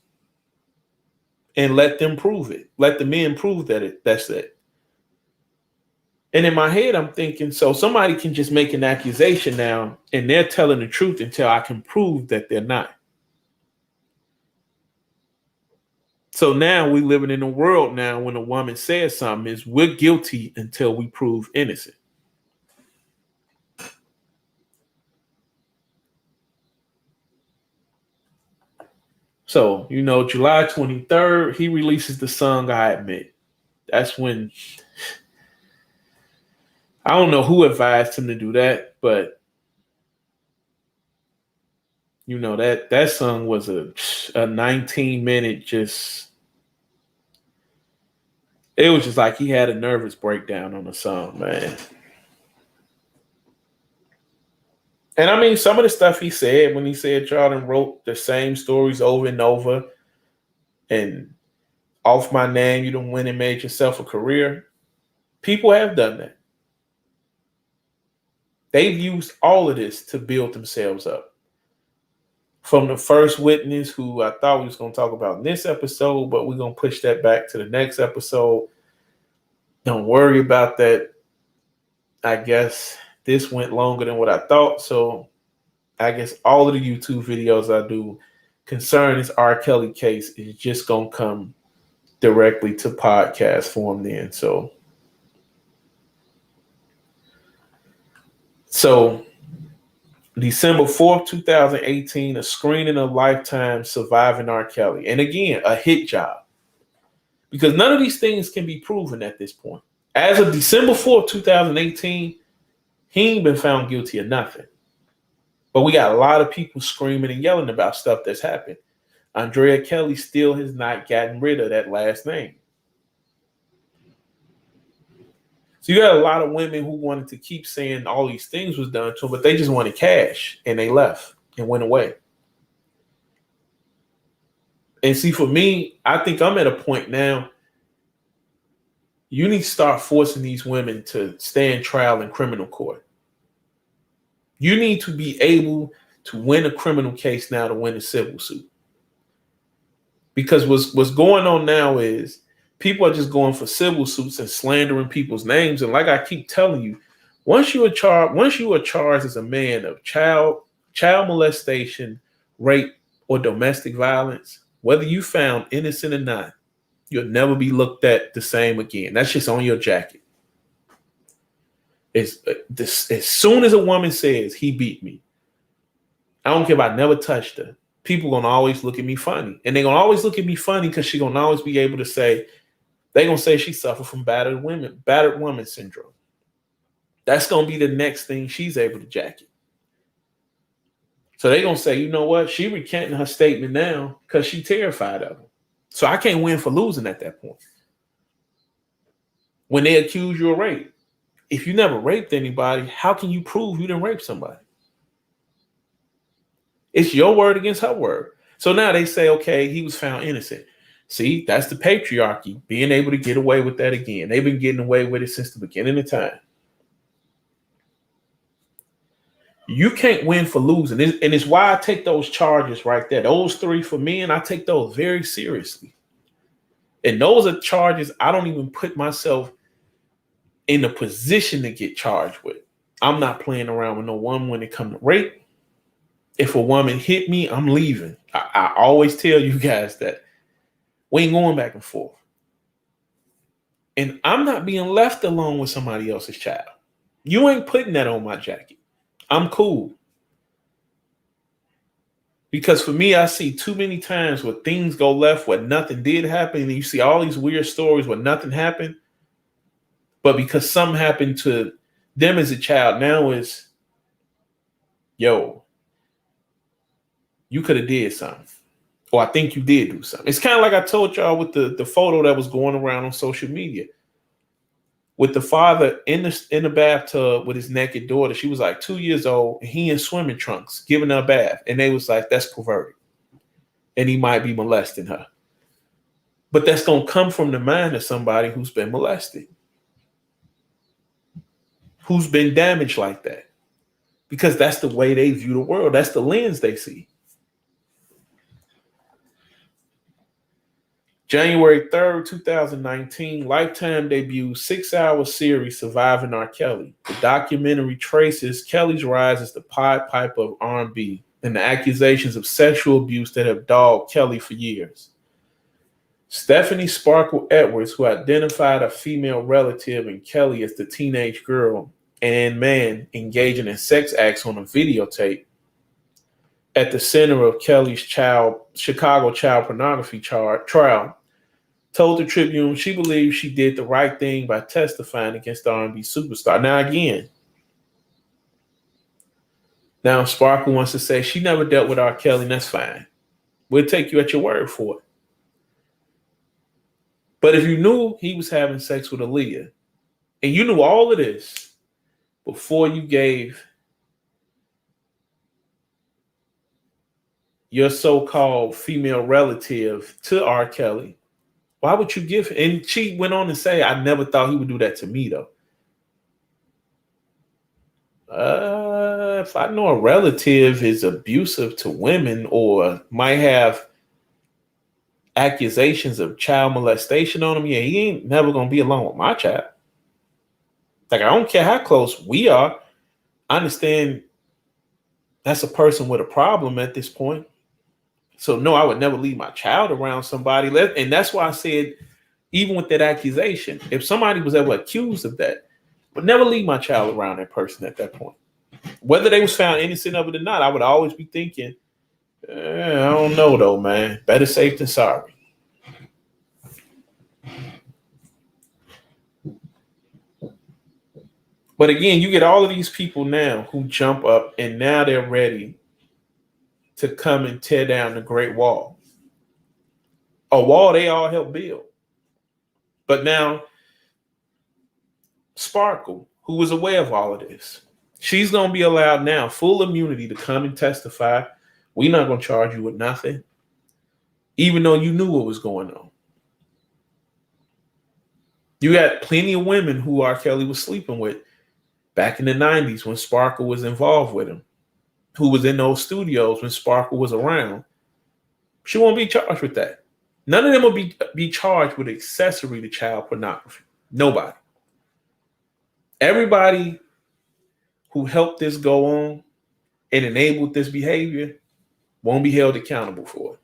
and let them prove it. Let the men prove that's it. And in my head, I'm thinking, so somebody can just make an accusation now and they're telling the truth until I can prove that they're not. So now we're living in a world now when a woman says something is we're guilty until we prove innocent. So, July 23rd, he releases the song I Admit. That's when, I don't know who advised him to do that, but that song was a 19-minute it was just like he had a nervous breakdown on the song, man. And I mean, some of the stuff he said when he said Jordan wrote the same stories over and over and off my name, you done went and made yourself a career. People have done that. They've used all of this to build themselves up. From the first witness, who I thought we was going to talk about in this episode, but we're going to push that back to the next episode. Don't worry about that. I guess this went longer than what I thought. So I guess all of the YouTube videos I do concerning this R. Kelly case is just going to come directly to podcast form then. So December 4th, 2018, a screening of Lifetime Surviving R. Kelly. And again, a hit job. Because none of these things can be proven at this point. As of December 4th, 2018, he ain't been found guilty of nothing. But we got a lot of people screaming and yelling about stuff that's happened. Andrea Kelly still has not gotten rid of that last name. So you got a lot of women who wanted to keep saying all these things was done to them, but they just wanted cash and they left and went away. And see, for me, I think I'm at a point now, you need to start forcing these women to stand trial in criminal court. You need to be able to win a criminal case now to win a civil suit. Because what's going on now is people are just going for civil suits and slandering people's names. And like I keep telling you, once you are charged as a man of child molestation, rape, or domestic violence, whether you found innocent or not, you'll never be looked at the same again. That's just on your jacket. As soon as a woman says he beat me, I don't care if I never touched her, people gonna always look at me funny. And they're gonna always look at me funny because she's gonna always be able to say, they're gonna say she suffered from battered woman syndrome. That's going to be the next thing she's able to jacket. So they're going to say, you know what? She recanting her statement now because she's terrified of him. So I can't win for losing at that point. When they accuse you of rape, if you never raped anybody, how can you prove you didn't rape somebody? It's your word against her word. So now they say, okay, he was found innocent. See, that's the patriarchy, being able to get away with that again. They've been getting away with it since the beginning of time. You can't win for losing. And it's why I take those charges right there. Those 3 for men, I take those very seriously. And those are charges I don't even put myself in a position to get charged with. I'm not playing around with no woman when it comes to rape. If a woman hit me, I'm leaving. I always tell you guys that. We ain't going back and forth. And I'm not being left alone with somebody else's child. You ain't putting that on my jacket. I'm cool. Because for me, I see too many times where things go left where nothing did happen. And you see all these weird stories where nothing happened. But because something happened to them as a child, now is, yo, you could have did something. Or I think you did do something. It's kind of like I told y'all with the photo that was going around on social media. With the father in the bathtub with his naked daughter. She was like 2 years old. And he in swimming trunks giving her a bath. And they was like, that's perverted. And he might be molesting her. But that's going to come from the mind of somebody who's been molested. Who's been damaged like that. Because that's the way they view the world. That's the lens they see. January 3rd, 2019, Lifetime debuts 6-hour series Surviving R.Kelly. The documentary traces Kelly's rise as the Pied Piper of R&B and the accusations of sexual abuse that have dogged Kelly for years. Stephanie Sparkle Edwards, who identified a female relative in Kelly as the teenage girl and man engaging in sex acts on a videotape, at the center of Kelly's Chicago child pornography trial, told the Tribune she believes she did the right thing by testifying against the R&B superstar. Now Sparkle wants to say she never dealt with R. Kelly, and that's fine. We'll take you at your word for it. But if you knew he was having sex with Aaliyah, and you knew all of this before you gave your so-called female relative to R. Kelly, why would you give? And she went on to say, I never thought he would do that to me, though. If I know a relative is abusive to women or might have accusations of child molestation on him, yeah, he ain't never going to be alone with my child. Like, I don't care how close we are. I understand that's a person with a problem at this point. So, no, I would never leave my child around somebody. And that's why I said, even with that accusation, if somebody was ever accused of that, I would never leave my child around that person at that point. Whether they was found innocent of it or not, I would always be thinking, I don't know, though, man. Better safe than sorry. But again, you get all of these people now who jump up and now they're ready to come and tear down the Great Wall. A wall they all helped build. But now, Sparkle, who was aware of all of this, she's going to be allowed now full immunity to come and testify. We're not going to charge you with nothing, even though you knew what was going on. You got plenty of women who R. Kelly was sleeping with back in the 90s when Sparkle was involved with him, who was in those studios when Sparkle was around. She won't be charged with that. None of them will be charged with accessory to child pornography. Nobody. Everybody who helped this go on and enabled this behavior won't be held accountable for it.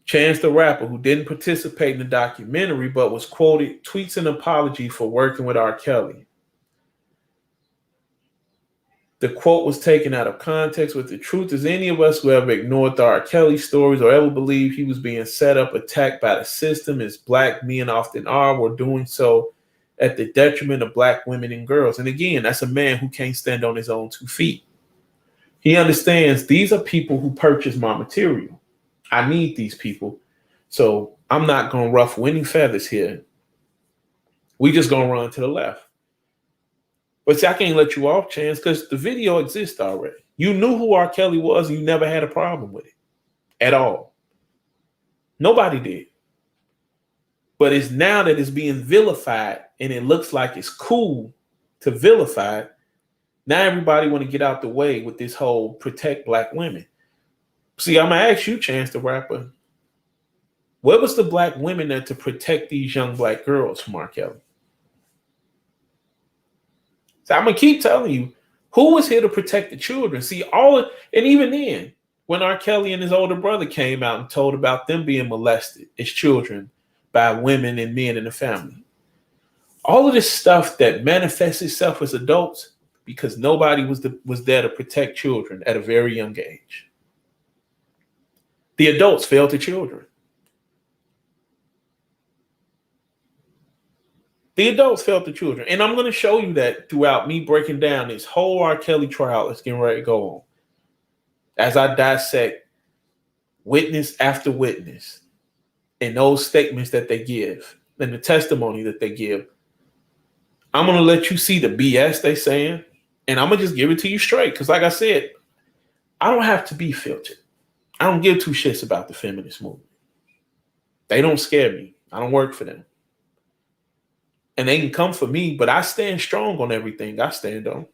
Chance the Rapper, who didn't participate in the documentary but was quoted, tweets an apology for working with R. Kelly. The quote was taken out of context, but the truth is any of us who ever ignored the R.Kelly stories or ever believed he was being set up, attacked by the system, as black men often are, were doing so at the detriment of black women and girls. And again, that's a man who can't stand on his own 2 feet. He understands these are people who purchase my material. I need these people. So I'm not going to ruffle any feathers here. We just going to run to the left. But see, I can't let you off, Chance, because the video exists already. You knew who R. Kelly was and you never had a problem with it at all. Nobody did. But it's now that it's being vilified and it looks like it's cool to vilify it. Now everybody want to get out the way with this whole protect black women. See, I'm going to ask you, Chance the Rapper, where was the black women there to protect these young black girls from R. Kelly? So I'm going to keep telling you, who was here to protect the children? See, and even then, when R. Kelly and his older brother came out and told about them being molested as children by women and men in the family, all of this stuff that manifests itself as adults because nobody was there to protect children at a very young age. The adults failed the children. The adults failed the children. And I'm going to show you that throughout me breaking down this whole R. Kelly trial that's getting ready to go on. As I dissect witness after witness and those statements that they give and the testimony that they give, I'm going to let you see the BS they saying. And I'm going to just give it to you straight. Because like I said, I don't have to be filtered. I don't give 2 shits about the feminist movement. They don't scare me. I don't work for them. And they can come for me, but I stand strong on everything I stand on.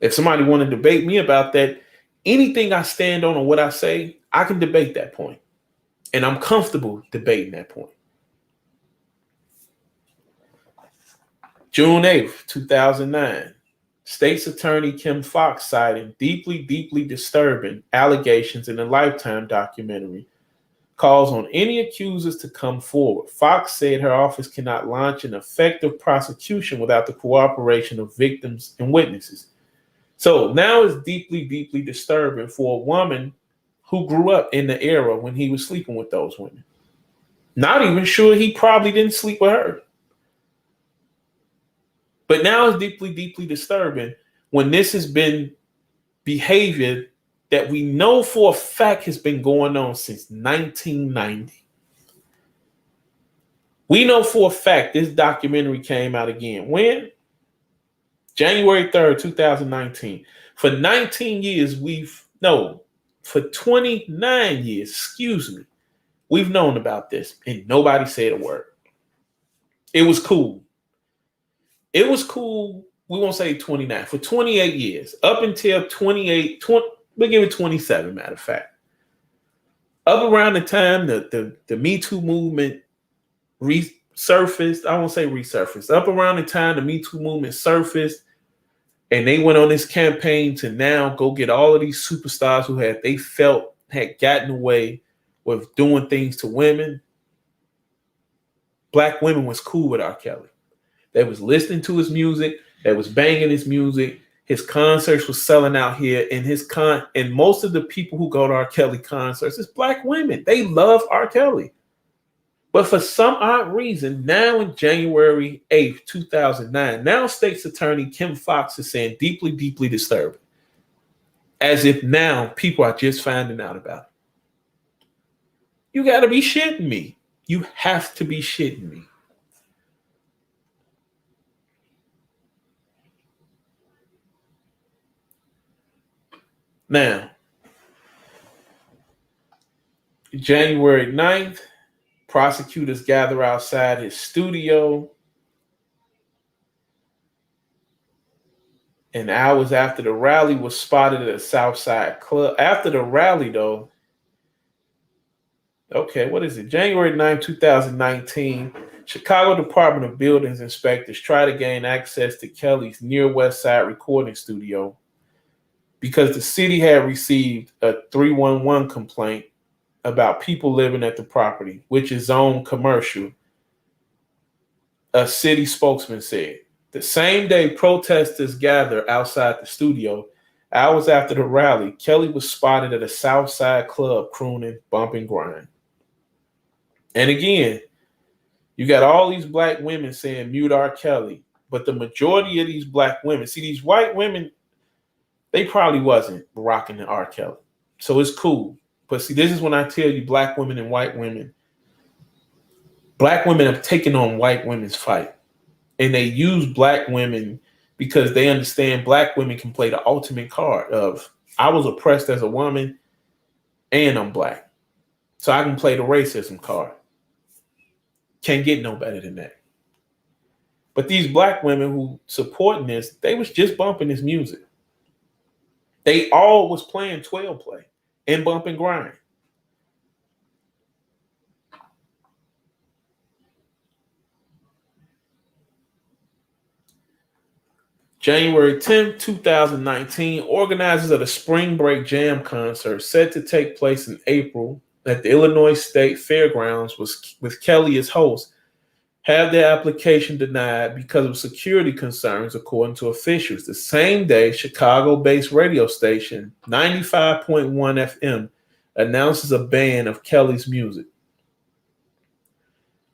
If somebody want to debate me about that, anything I stand on or what I say, I can debate that point. And I'm comfortable debating that point. June 8th, 2009, State's Attorney Kim Foxx citing deeply, deeply disturbing allegations in a Lifetime documentary calls on any accusers to come forward. Foxx said her office cannot launch an effective prosecution without the cooperation of victims and witnesses. So now it's deeply, deeply disturbing for a woman who grew up in the era when he was sleeping with those women. Not even sure he probably didn't sleep with her. But now it's deeply, deeply disturbing when this has been behavior that we know for a fact has been going on since 1990. We know for a fact this documentary came out again. When? January 3rd, 2019. For 19 years, for 29 years, we've known about this and nobody said a word. It was cool. It was cool. We won't say 29. For 28 years, up until 20, we'll give it 27, matter of fact. Up around the time the Me Too movement resurfaced, I won't say resurfaced, up around the time the Me Too movement surfaced, and they went on this campaign to now go get all of these superstars who they felt had gotten away with doing things to women. Black women was cool with R. Kelly. They was listening to his music. They was banging his music. His concerts was selling out here. And most of the people who go to R. Kelly concerts is black women. They love R. Kelly. But for some odd reason, now in January 8th, 2009, now State's Attorney Kim Foxx is saying deeply, deeply disturbing. As if now people are just finding out about it. You got to be shitting me. You have to be shitting me. Now, January 9th, prosecutors gather outside his studio. And hours after the rally was spotted at a Southside club. After the rally, though, what is it? January 9th, 2019, Chicago Department of Buildings inspectors try to gain access to Kelly's near West Side recording studio because the city had received a 311 complaint about people living at the property, which is zoned commercial. A city spokesman said The same day protesters gathered outside the studio, hours after the rally, Kelly was spotted at a South Side club crooning Bump and Grind. And again, you got all these black women saying mute R. Kelly, but the majority of these black women, see, these white women, they probably wasn't rocking the R. Kelly. So it's cool. But see, this is when I tell you black women and white women have taken on white women's fight. And they use black women because they understand black women can play the ultimate card of I was oppressed as a woman and I'm black. So I can play the racism card. Can't get no better than that. But these black women who supporting this, they was just bumping this music. They all was playing 12 play and Bump and Grind. January 10th, 2019, organizers of the Spring Break Jam concert set to take place in April at the Illinois State Fairgrounds with Kelly as host have their application denied because of security concerns, according to officials. The same day, Chicago-based radio station 95.1 FM announces a ban of Kelly's music.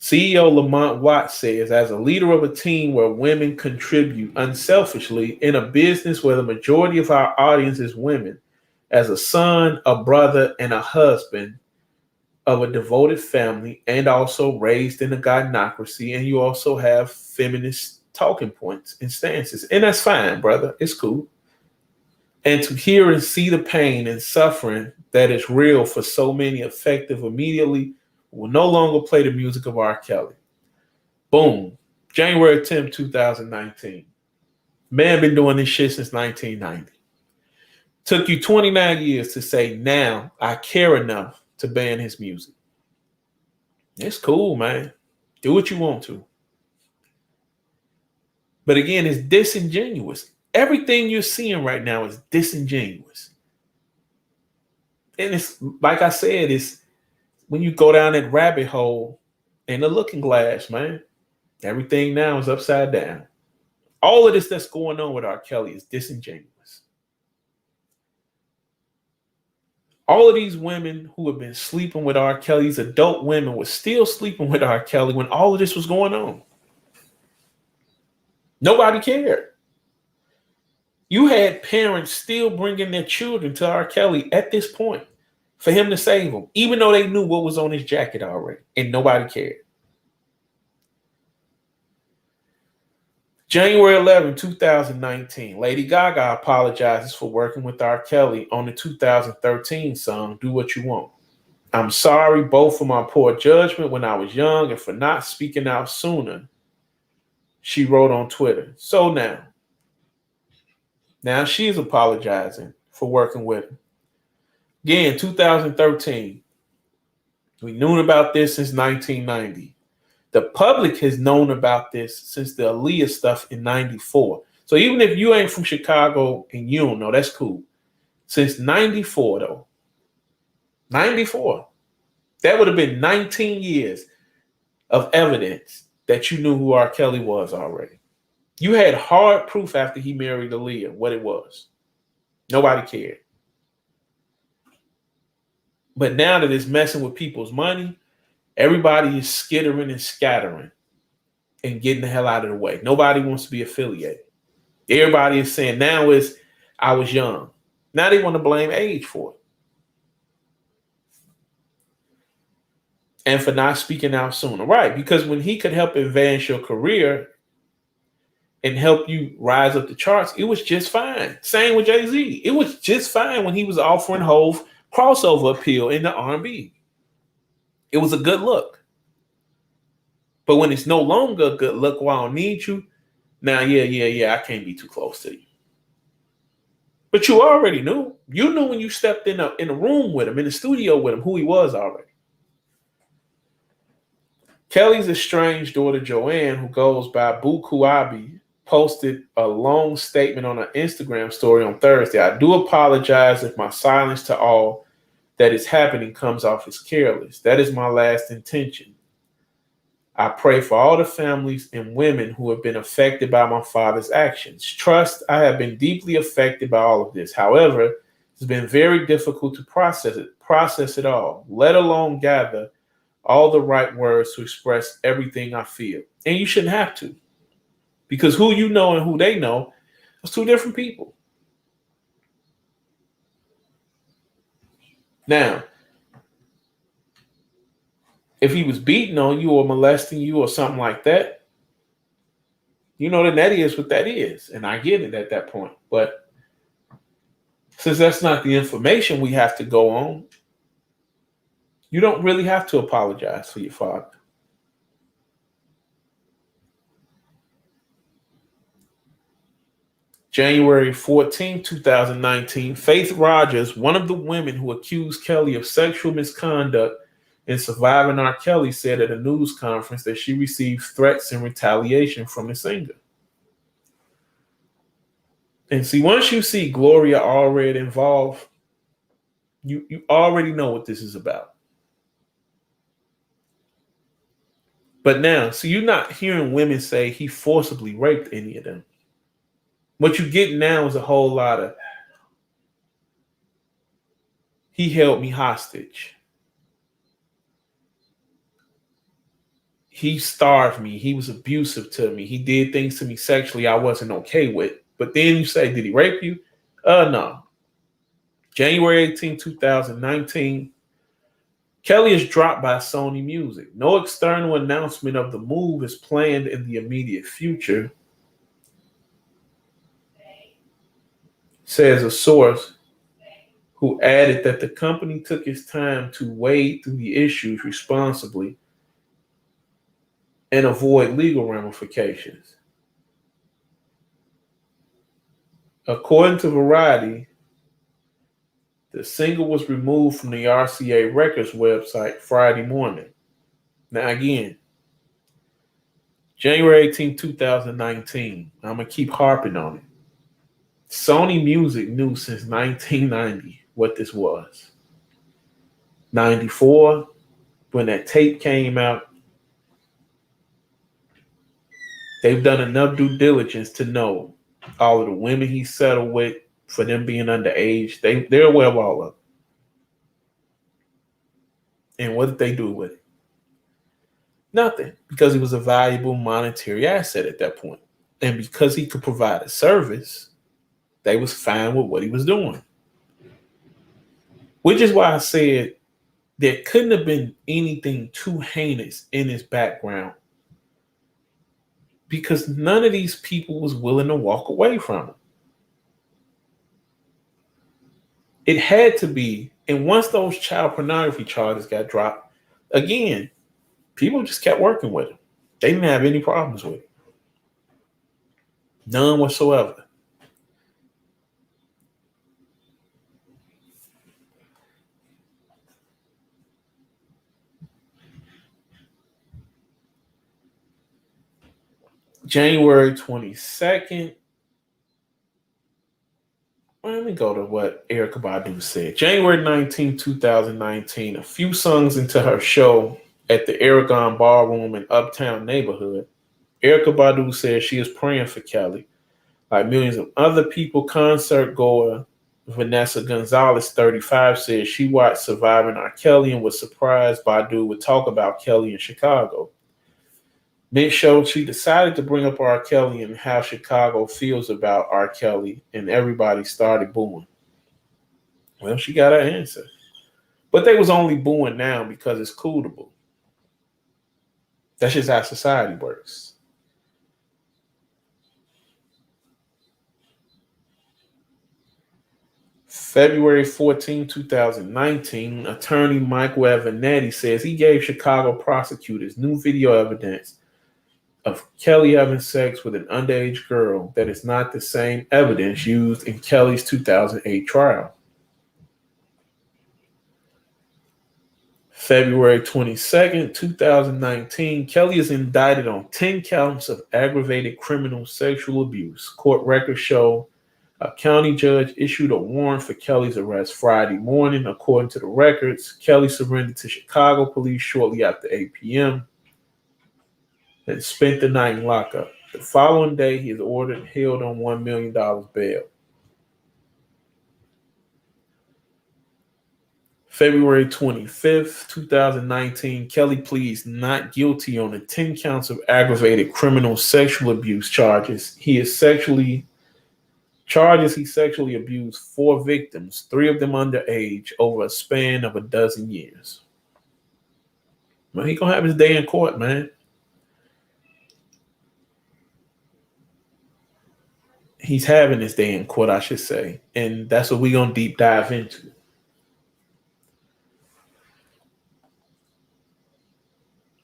CEO Lamont Watts says, as a leader of a team where women contribute unselfishly in a business where the majority of our audience is women, as a son, a brother, and a husband of a devoted family, and also raised in a gynocracy, and you also have feminist talking points and stances. And that's fine, brother. It's cool. And to hear and see the pain and suffering that is real for so many, effective immediately, will no longer play the music of R. Kelly. Boom. January 10th, 2019. Man been doing this shit since 1990. Took you 29 years to say, now I care enough to ban his music. It's cool, man. Do what you want to. But again, it's disingenuous. Everything you're seeing right now is disingenuous. And it's, like I said, it's when you go down that rabbit hole in the looking glass, man, everything now is upside down. All of this that's going on with R. Kelly is disingenuous. All of these women who have been sleeping with R. Kelly's adult women were still sleeping with R. Kelly when all of this was going on. Nobody cared. You had parents still bringing their children to R. Kelly at this point for him to save them, even though they knew what was on his jacket already, and nobody cared. January 11, 2019, Lady Gaga apologizes for working with R. Kelly on the 2013 song, Do What You Want. I'm sorry both for my poor judgment when I was young and for not speaking out sooner, she wrote on Twitter. So now she's apologizing for working with him. Again, 2013. We knew about this since 1990. The public has known about this since the Aaliyah stuff in 94. So even if you ain't from Chicago and you don't know, that's cool. Since 94, though. 94. That would have been 19 years of evidence that you knew who R. Kelly was already. You had hard proof after he married Aaliyah what it was. Nobody cared. But now that it's messing with people's money, everybody is skittering and scattering and getting the hell out of the way. Nobody wants to be affiliated. Everybody is saying now is I was young. Now they want to blame age for it. And for not speaking out sooner. Right, because when he could help advance your career and help you rise up the charts, it was just fine. Same with Jay-Z. It was just fine when he was offering Hove crossover appeal in the R&B. It was a good look. But when it's no longer a good look, well, I don't need you. Now, yeah, I can't be too close to you. But you already knew. You knew when you stepped in a room with him, in the studio with him, who he was already. Kelly's estranged daughter, Joanne, who goes by Buku Abi, posted a long statement on her Instagram story on Thursday. I do apologize if my silence to all that is happening comes off as careless. That is my last intention. I pray for all the families and women who have been affected by my father's actions. Trust, I have been deeply affected by all of this. However, it's been very difficult to process it all, let alone gather all the right words to express everything I feel. And you shouldn't have to, because who you know and who they know is two different people. Now, if he was beating on you or molesting you or something like that, you know, then that is what that is. And I get it at that point. But since that's not the information we have to go on, you don't really have to apologize for your father. January 14, 2019, Faith Rogers, one of the women who accused Kelly of sexual misconduct in surviving R.Kelly, said at a news conference that she received threats and retaliation from the singer. And see, once you see Gloria already involved, you already know what this is about. But now, so you're not hearing women say he forcibly raped any of them. What you get now is a whole lot of, he held me hostage. He starved me. He was abusive to me. He did things to me sexually I wasn't okay with. But then you say, did he rape you? No. January 18, 2019, Kelly is dropped by Sony Music. No external announcement of the move is planned in the immediate future, says a source who added that the company took its time to wade through the issues responsibly and avoid legal ramifications. According to Variety, the single was removed from the RCA Records website Friday morning. Now again, January 18, 2019, I'm going to keep harping on it. Sony Music knew since 1990 what this was. 94, when that tape came out, they've done enough due diligence to know all of the women he settled with for them being underage. They're aware of all of it. And what did they do with it? Nothing, because he was a valuable monetary asset at that point. And because he could provide a service, they was fine with what he was doing. Which is why I said there couldn't have been anything too heinous in his background, because none of these people was willing to walk away from him. It had to be, and once those child pornography charges got dropped, again, people just kept working with him. They didn't have any problems with it. None whatsoever. January 22nd. Let me go to what Erykah Badu said. January 19, 2019, a few songs into her show at the Aragon Ballroom in Uptown neighborhood, Erykah Badu said she is praying for Kelly. Like millions of other people, concert goer Vanessa Gonzalez, 35, said she watched Surviving R. Kelly and was surprised Badu would talk about Kelly in Chicago. Mid-show, she decided to bring up R. Kelly and how Chicago feels about R. Kelly, and everybody started booing. Well, she got her answer. But they was only booing now because it's cool to boo. That's just how society works. February 14, 2019, attorney Michael Avenatti says he gave Chicago prosecutors new video evidence of Kelly having sex with an underage girl that is not the same evidence used in Kelly's 2008 trial. February 22nd, 2019, Kelly is indicted on 10 counts of aggravated criminal sexual abuse. Court records show a county judge issued a warrant for Kelly's arrest Friday morning. According to the records, Kelly surrendered to Chicago police shortly after 8 p.m. and spent the night in lockup. The following day, he is ordered held on $1 million bail. February 25th, 2019, Kelly pleads not guilty on the 10 counts of aggravated criminal sexual abuse charges. He sexually abused 4 victims, 3 of them underage, over a span of a dozen years. Man, he gonna have his day in court, man. He's having his day in court, I should say. And that's what we're gonna deep dive into.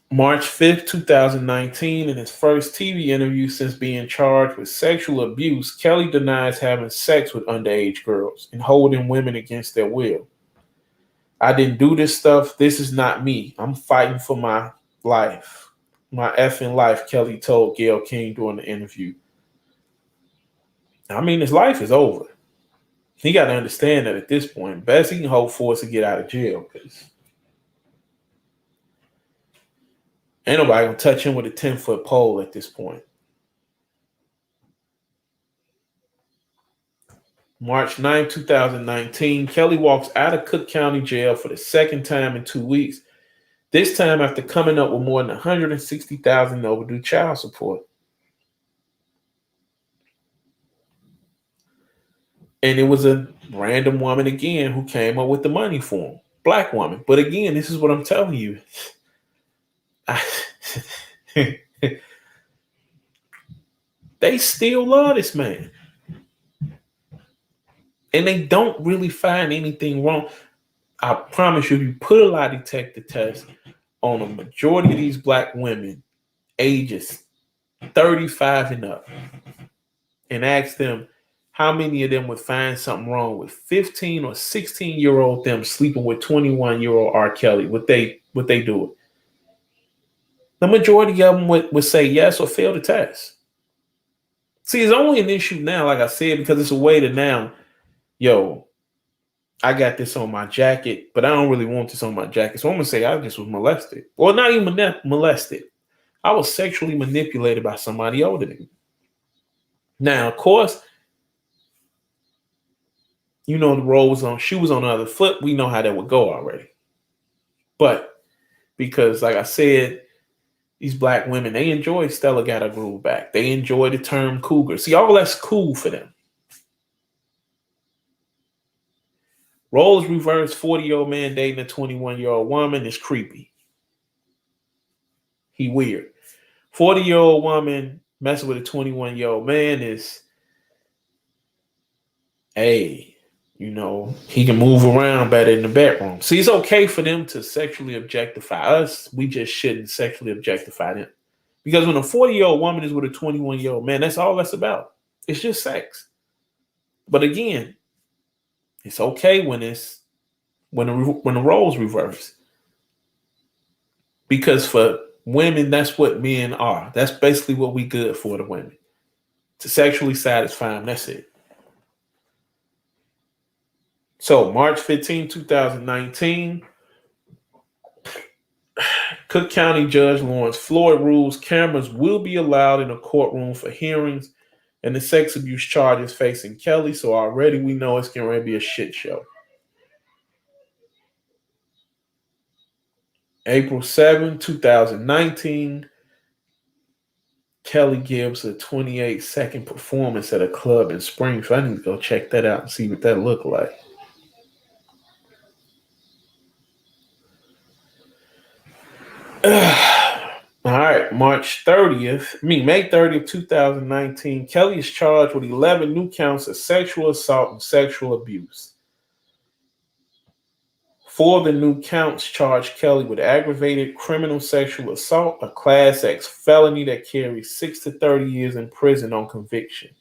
March 5th, 2019, in his first TV interview since being charged with sexual abuse, Kelly denies having sex with underage girls and holding women against their will. I didn't do this stuff. This is not me. I'm fighting for my life. My effing life, Kelly told Gayle King during the interview. I mean, his life is over. He got to understand that at this point, best he can hope for is to get out of jail, because ain't nobody gonna touch him with a 10-foot pole at this point. March 9, 2019, Kelly walks out of Cook County Jail for the second time in 2 weeks, this time after coming up with more than $160,000 in overdue child support. And it was a random woman again who came up with the money for him. Black woman. But again, this is what I'm telling you. They still love this man. And they don't really find anything wrong. I promise you, if you put a lie detector test on a majority of these black women, ages 35 and up, and ask them how many of them would find something wrong with 15 or 16-year-old them sleeping with 21-year-old R.Kelly, would they do it? The majority of them would say yes or fail the test. See, it's only an issue now, like I said, because it's a way to now, I got this on my jacket, but I don't really want this on my jacket. So I'm going to say I just was molested. Well, not even molested. I was sexually manipulated by somebody older than me. Now, of course, the role was on, she was on the other foot. We know how that would go already. But because, like I said, these black women, they enjoy Stella Got Her Groove Back. They enjoy the term cougar. See, all that's cool for them. Roles reversed, 40-year-old man dating a 21-year-old woman is creepy. He weird. 40-year-old woman messing with a 21-year-old man is, hey, he can move around better in the bedroom. See, it's okay for them to sexually objectify us. We just shouldn't sexually objectify them. Because when a 40-year-old woman is with a 21-year-old man, that's all that's about. It's just sex. But again, it's okay when the roles reverse. Because for women, that's what men are. That's basically what we good for, the women. To sexually satisfy them, that's it. So, March 15, 2019, Cook County Judge Lawrence Floyd rules cameras will be allowed in a courtroom for hearings and the sex abuse charges facing Kelly. So already we know it's going to be a shit show. April 7, 2019, Kelly gives a 28-second performance at a club in Springfield. I need to go check that out and see what that looked like. All right, May 30th, 2019, Kelly is charged with 11 new counts of sexual assault and sexual abuse. 4 of the new counts charge Kelly with aggravated criminal sexual assault, a Class X felony that carries 6 to 30 years in prison on conviction.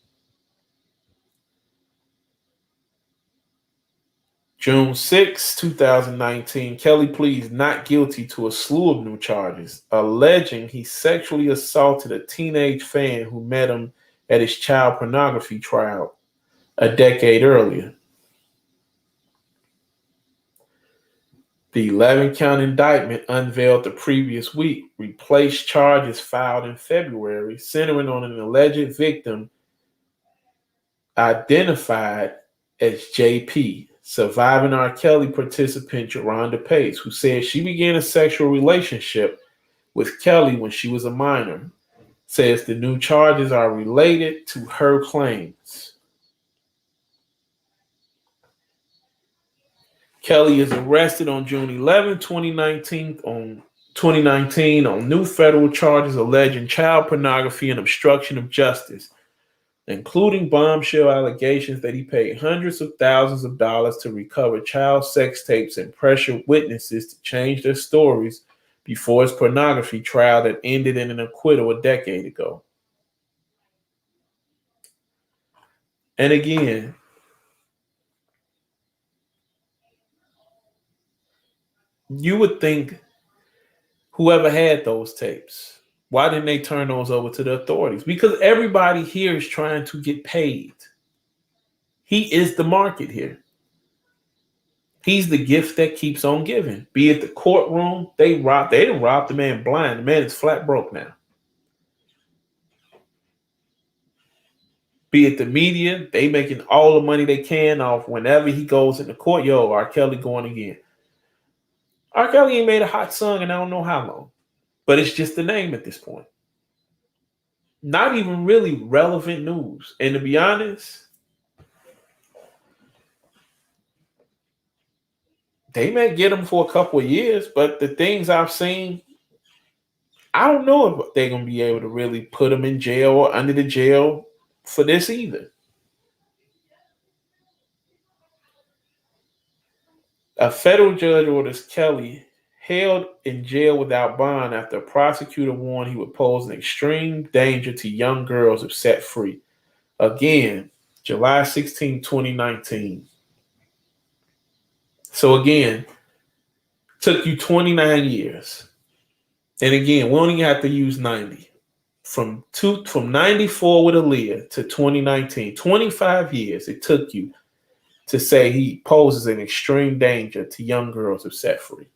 June 6, 2019, Kelly pleads not guilty to a slew of new charges, alleging he sexually assaulted a teenage fan who met him at his child pornography trial a decade earlier. The 11-count indictment unveiled the previous week replaced charges filed in February centering on an alleged victim identified as JP, surviving R.Kelly participant Yolanda Pace, who said she began a sexual relationship with Kelly when she was a minor, says the new charges are related to her claims. Kelly is arrested on June 11, 2019 on new federal charges alleging child pornography and obstruction of justice, including bombshell allegations that he paid hundreds of thousands of dollars to recover child sex tapes and pressured witnesses to change their stories before his pornography trial that ended in an acquittal a decade ago. And again, you would think whoever had those tapes, why didn't they turn those over to the authorities? Because everybody here is trying to get paid. He is the market here. He's the gift that keeps on giving. Be it the courtroom, they didn't rob the man blind. The man is flat broke now. Be it the media, they making all the money they can off whenever he goes in the court. Yo, R. Kelly going again. R. Kelly ain't made a hot song in I don't know how long. But it's just the name at this point. Not even really relevant news. And to be honest, they may get him for a couple of years, but the things I've seen, I don't know if they're going to be able to really put him in jail or under the jail for this either. A federal judge orders Kelly held in jail without bond after a prosecutor warned he would pose an extreme danger to young girls if set free. Again, July 16, 2019. So again, took you 29 years. And again, we only have to use 90. From 94 with Aaliyah to 2019, 25 years it took you to say he poses an extreme danger to young girls if set free.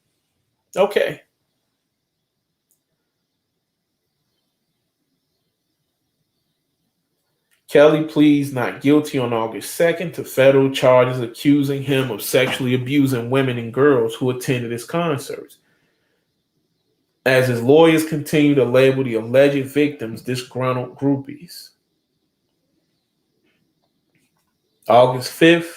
Okay. Kelly pleads not guilty on August 2nd to federal charges accusing him of sexually abusing women and girls who attended his concerts. As his lawyers continue to label the alleged victims disgruntled groupies. August 5th.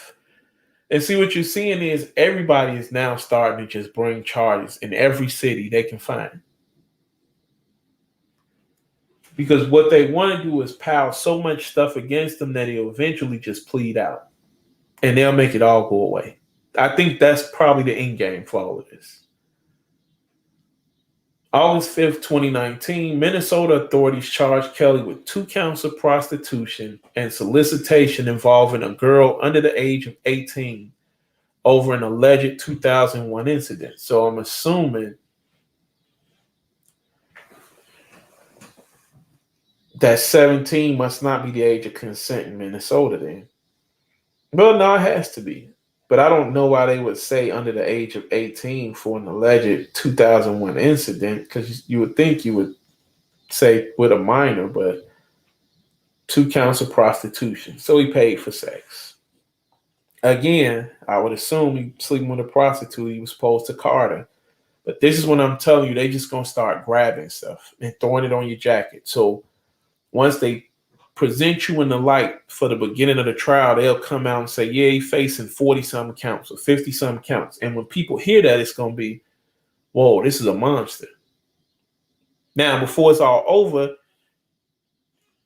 And see, what you're seeing is everybody is now starting to just bring charges in every city they can find. Because what they want to do is pile so much stuff against them that he'll eventually just plead out. And they'll make it all go away. I think that's probably the end game for all of this. August 5th, 2019, Minnesota authorities charged Kelly with 2 counts of prostitution and solicitation involving a girl under the age of 18 over an alleged 2001 incident. So I'm assuming that 17 must not be the age of consent in Minnesota then. Well, no, it has to be. But I don't know why they would say under the age of 18 for an alleged 2001 incident, because you would think you would say with a minor, but 2 counts of prostitution. So he paid for sex. Again, I would assume he sleeping with a prostitute. He was supposed to card her. But this is what I'm telling you. They just going to start grabbing stuff and throwing it on your jacket. So once they present you in the light for the beginning of the trial, they'll come out and say, yeah, he's facing 40-some counts or 50-some counts. And when people hear that, it's going to be, whoa, this is a monster. Now, before it's all over,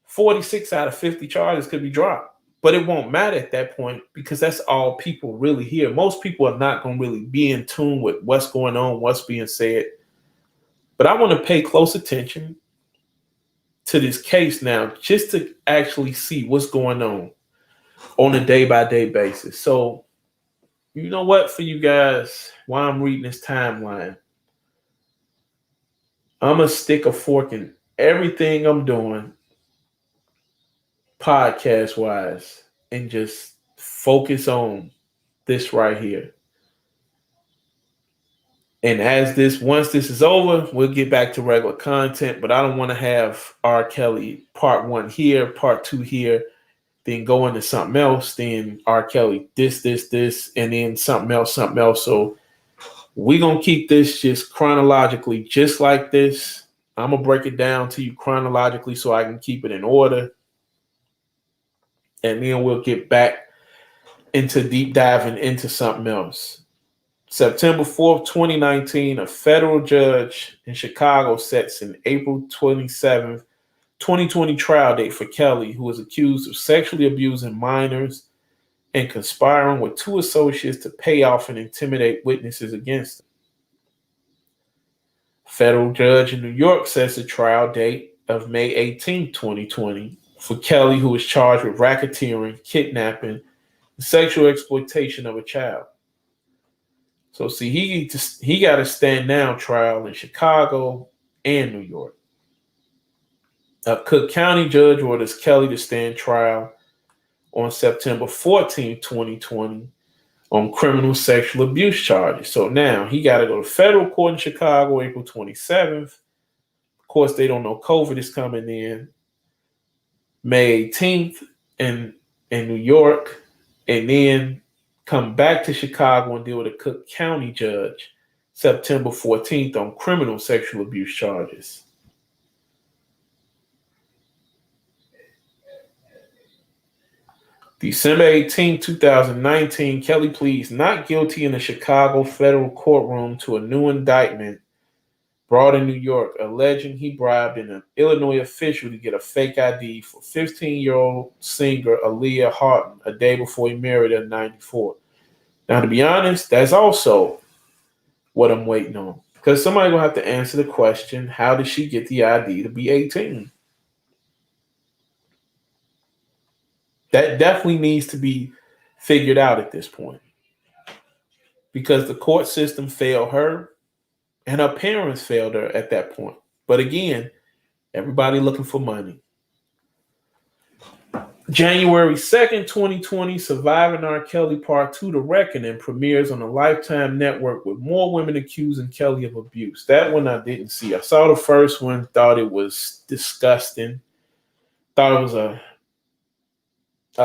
46 out of 50 charges could be dropped. But it won't matter at that point because that's all people really hear. Most people are not going to really be in tune with what's going on, what's being said. But I want to pay close attention to this case now just to actually see what's going on a day-by-day basis. So, you know what, for you guys, while I'm reading this timeline, I'm going to stick a fork in everything I'm doing podcast-wise and just focus on this right here. And once this is over, we'll get back to regular content. But I don't want to have R. Kelly part one here, part two here, then go into something else, then R. Kelly this, and then something else, something else. So we're gonna keep this just chronologically, just like this. I'm gonna break it down to you chronologically so I can keep it in order. And then we'll get back into deep diving into something else. September 4th, 2019, a federal judge in Chicago sets an April 27th, 2020 trial date for Kelly, who is accused of sexually abusing minors and conspiring with two associates to pay off and intimidate witnesses against him. Federal judge in New York sets a trial date of May 18th, 2020, for Kelly, who is charged with racketeering, kidnapping, and sexual exploitation of a child. So see, he got a stand down trial in Chicago and New York. A Cook County judge orders Kelly to stand trial on September 14th, 2020, on criminal sexual abuse charges. So now he got to go to federal court in Chicago April 27th. Of course, they don't know COVID is coming in May 18th in New York, and then come back to Chicago and deal with a Cook County judge September 14th on criminal sexual abuse charges. December 18, 2019, Kelly pleads not guilty in the Chicago federal courtroom to a new indictment brought in New York, alleging he bribed an Illinois official to get a fake ID for 15-year-old singer Aaliyah Houghton a day before he married her in 94. Now, to be honest, that's also what I'm waiting on. Because somebody will have to answer the question, how did she get the ID to be 18? That definitely needs to be figured out at this point. Because the court system failed her and her parents failed her at that point. But again, everybody looking for money. January 2nd, 2020, Surviving R. Kelly Part 2, The Reckoning, premieres on the Lifetime Network with more women accusing Kelly of abuse. That one I didn't see. I saw the first one, thought it was disgusting. Thought it was a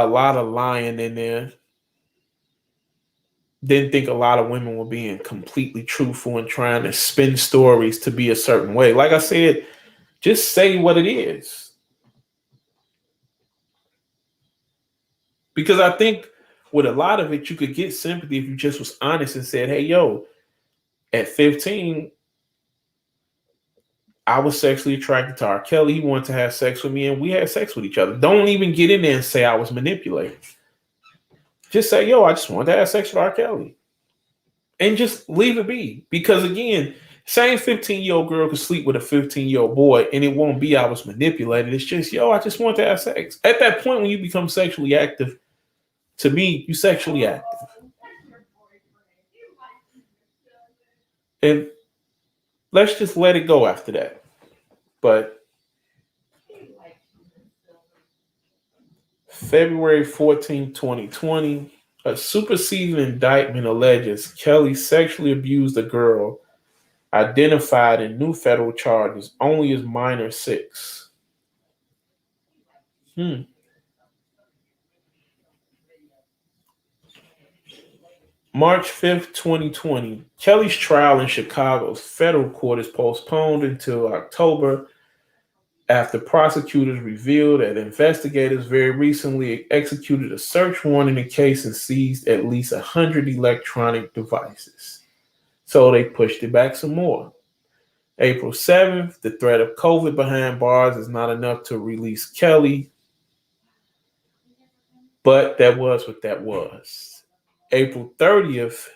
lot of lying in there. Didn't think a lot of women were being completely truthful and trying to spin stories to be a certain way. Like I said, just say what it is. Because I think with a lot of it, you could get sympathy if you just was honest and said, hey, yo, at 15, I was sexually attracted to R. Kelly. He wanted to have sex with me, and we had sex with each other. Don't even get in there and say I was manipulated. Just say, yo, I just wanted to have sex with R. Kelly. And just leave it be. Because again, same 15-year-old girl could sleep with a 15-year-old boy, and it won't be I was manipulated. It's just, yo, I just want to have sex. At that point, when you become sexually active, to me, you sexually active. And let's just let it go after that. But February 14, 2020, a superseding indictment alleges Kelly sexually abused a girl identified in new federal charges only as minor 6. March 5th, 2020, Kelly's trial in Chicago's federal court is postponed until October after prosecutors revealed that investigators very recently executed a search warrant in the case and seized at least 100 electronic devices. So they pushed it back some more. April 7th, the threat of COVID behind bars is not enough to release Kelly, but that was what that was. April 30th,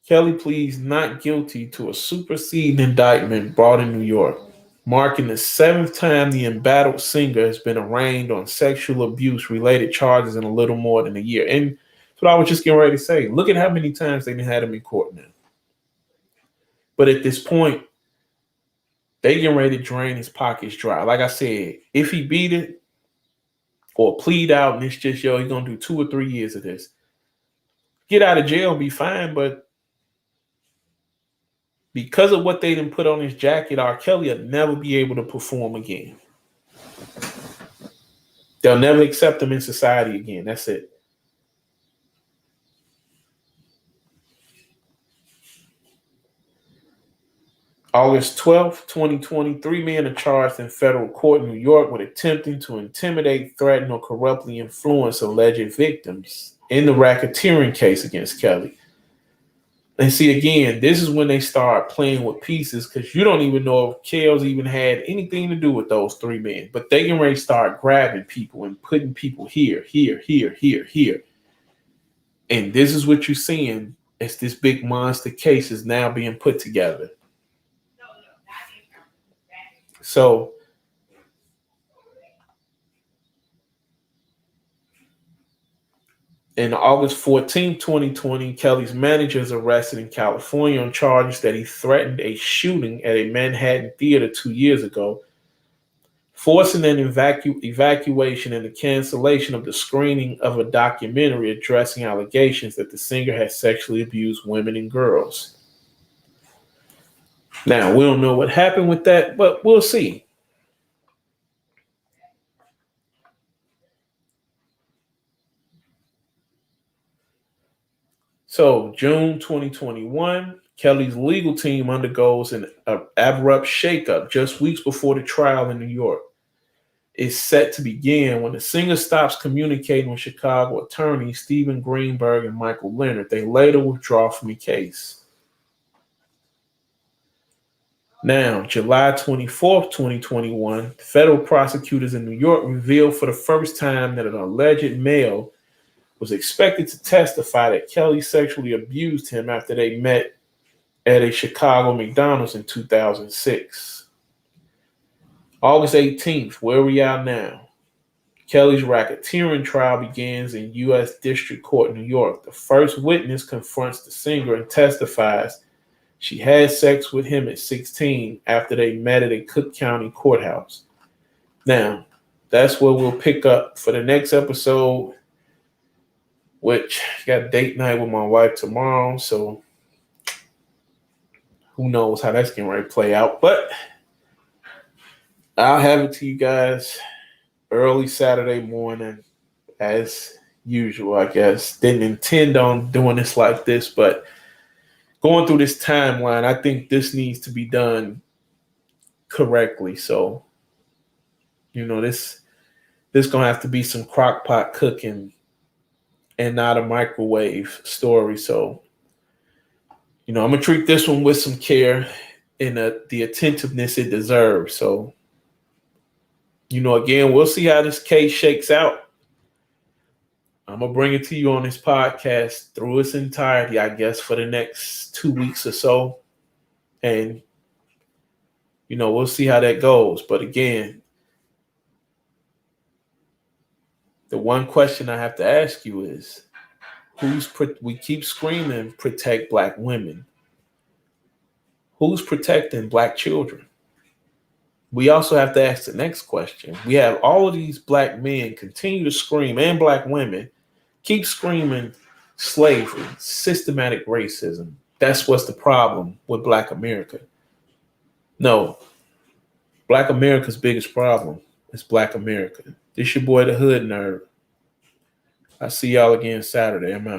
Kelly pleads not guilty to a superseding indictment brought in New York, marking the 7th time the embattled singer has been arraigned on sexual abuse related charges in a little more than a year. And that's what I was just getting ready to say. Look at how many times they had him in court now. But at this point, they getting ready to drain his pockets dry. Like I said, if he beat it or plead out and it's just, yo, he's going to do 2 or 3 years of this, get out of jail and be fine, but Because of what they didn't put on his jacket, R.Kelly will never be able to perform again. They'll never accept him in society again. That's it. August 12th, 2020, three men are charged in federal court in New York with attempting to intimidate, threaten, or corruptly influence alleged victims in the racketeering case against Kelly. And see, again, this is when they start playing with pieces because you don't even know if Kells even had anything to do with those three men. But they can already start grabbing people and putting people here, here, here, here, here. And this is what you're seeing as this big monster case is now being put together. So in August 14, 2020, Kelly's manager is arrested in California on charges that he threatened a shooting at a Manhattan theater 2 years ago, forcing an evacuation and the cancellation of the screening of a documentary addressing allegations that the singer had sexually abused women and girls. Now, we don't know what happened with that, but we'll see. So, June 2021, Kelly's legal team undergoes an abrupt shakeup just weeks before the trial in New York is set to begin when the singer stops communicating with Chicago attorneys Stephen Greenberg and Michael Leonard. They later withdraw from the case. Now, July 24th, 2021, federal prosecutors in New York revealed for the first time that an alleged male was expected to testify that Kelly sexually abused him after they met at a Chicago McDonald's in 2006. August 18th, where we are now, Kelly's racketeering trial begins in U.S. District Court in New York. The first witness confronts the singer and testifies she had sex with him at 16 after they met at a Cook County courthouse. Now, that's where we'll pick up for the next episode, which got date night with my wife tomorrow, so who knows how that's going to play out. But I'll have it to you guys early Saturday morning, as usual, I guess. Didn't intend on doing this like this, but going through this timeline, I think this needs to be done correctly. So, this going to have to be some crock pot cooking and not a microwave story. So, I'm going to treat this one with some care and the attentiveness it deserves. So, again, we'll see how this case shakes out. I'm going to bring it to you on this podcast through its entirety, I guess, for the next 2 weeks or so. And, we'll see how that goes. But again, the one question I have to ask you is, we keep screaming, protect Black women. Who's protecting Black children? We also have to ask the next question. We have all of these Black men continue to scream, and Black women keep screaming slavery, systematic racism. That's what's the problem with Black America. No, Black America's biggest problem is Black America. This your boy, the Hood Nerd. I see y'all again Saturday. I'm out.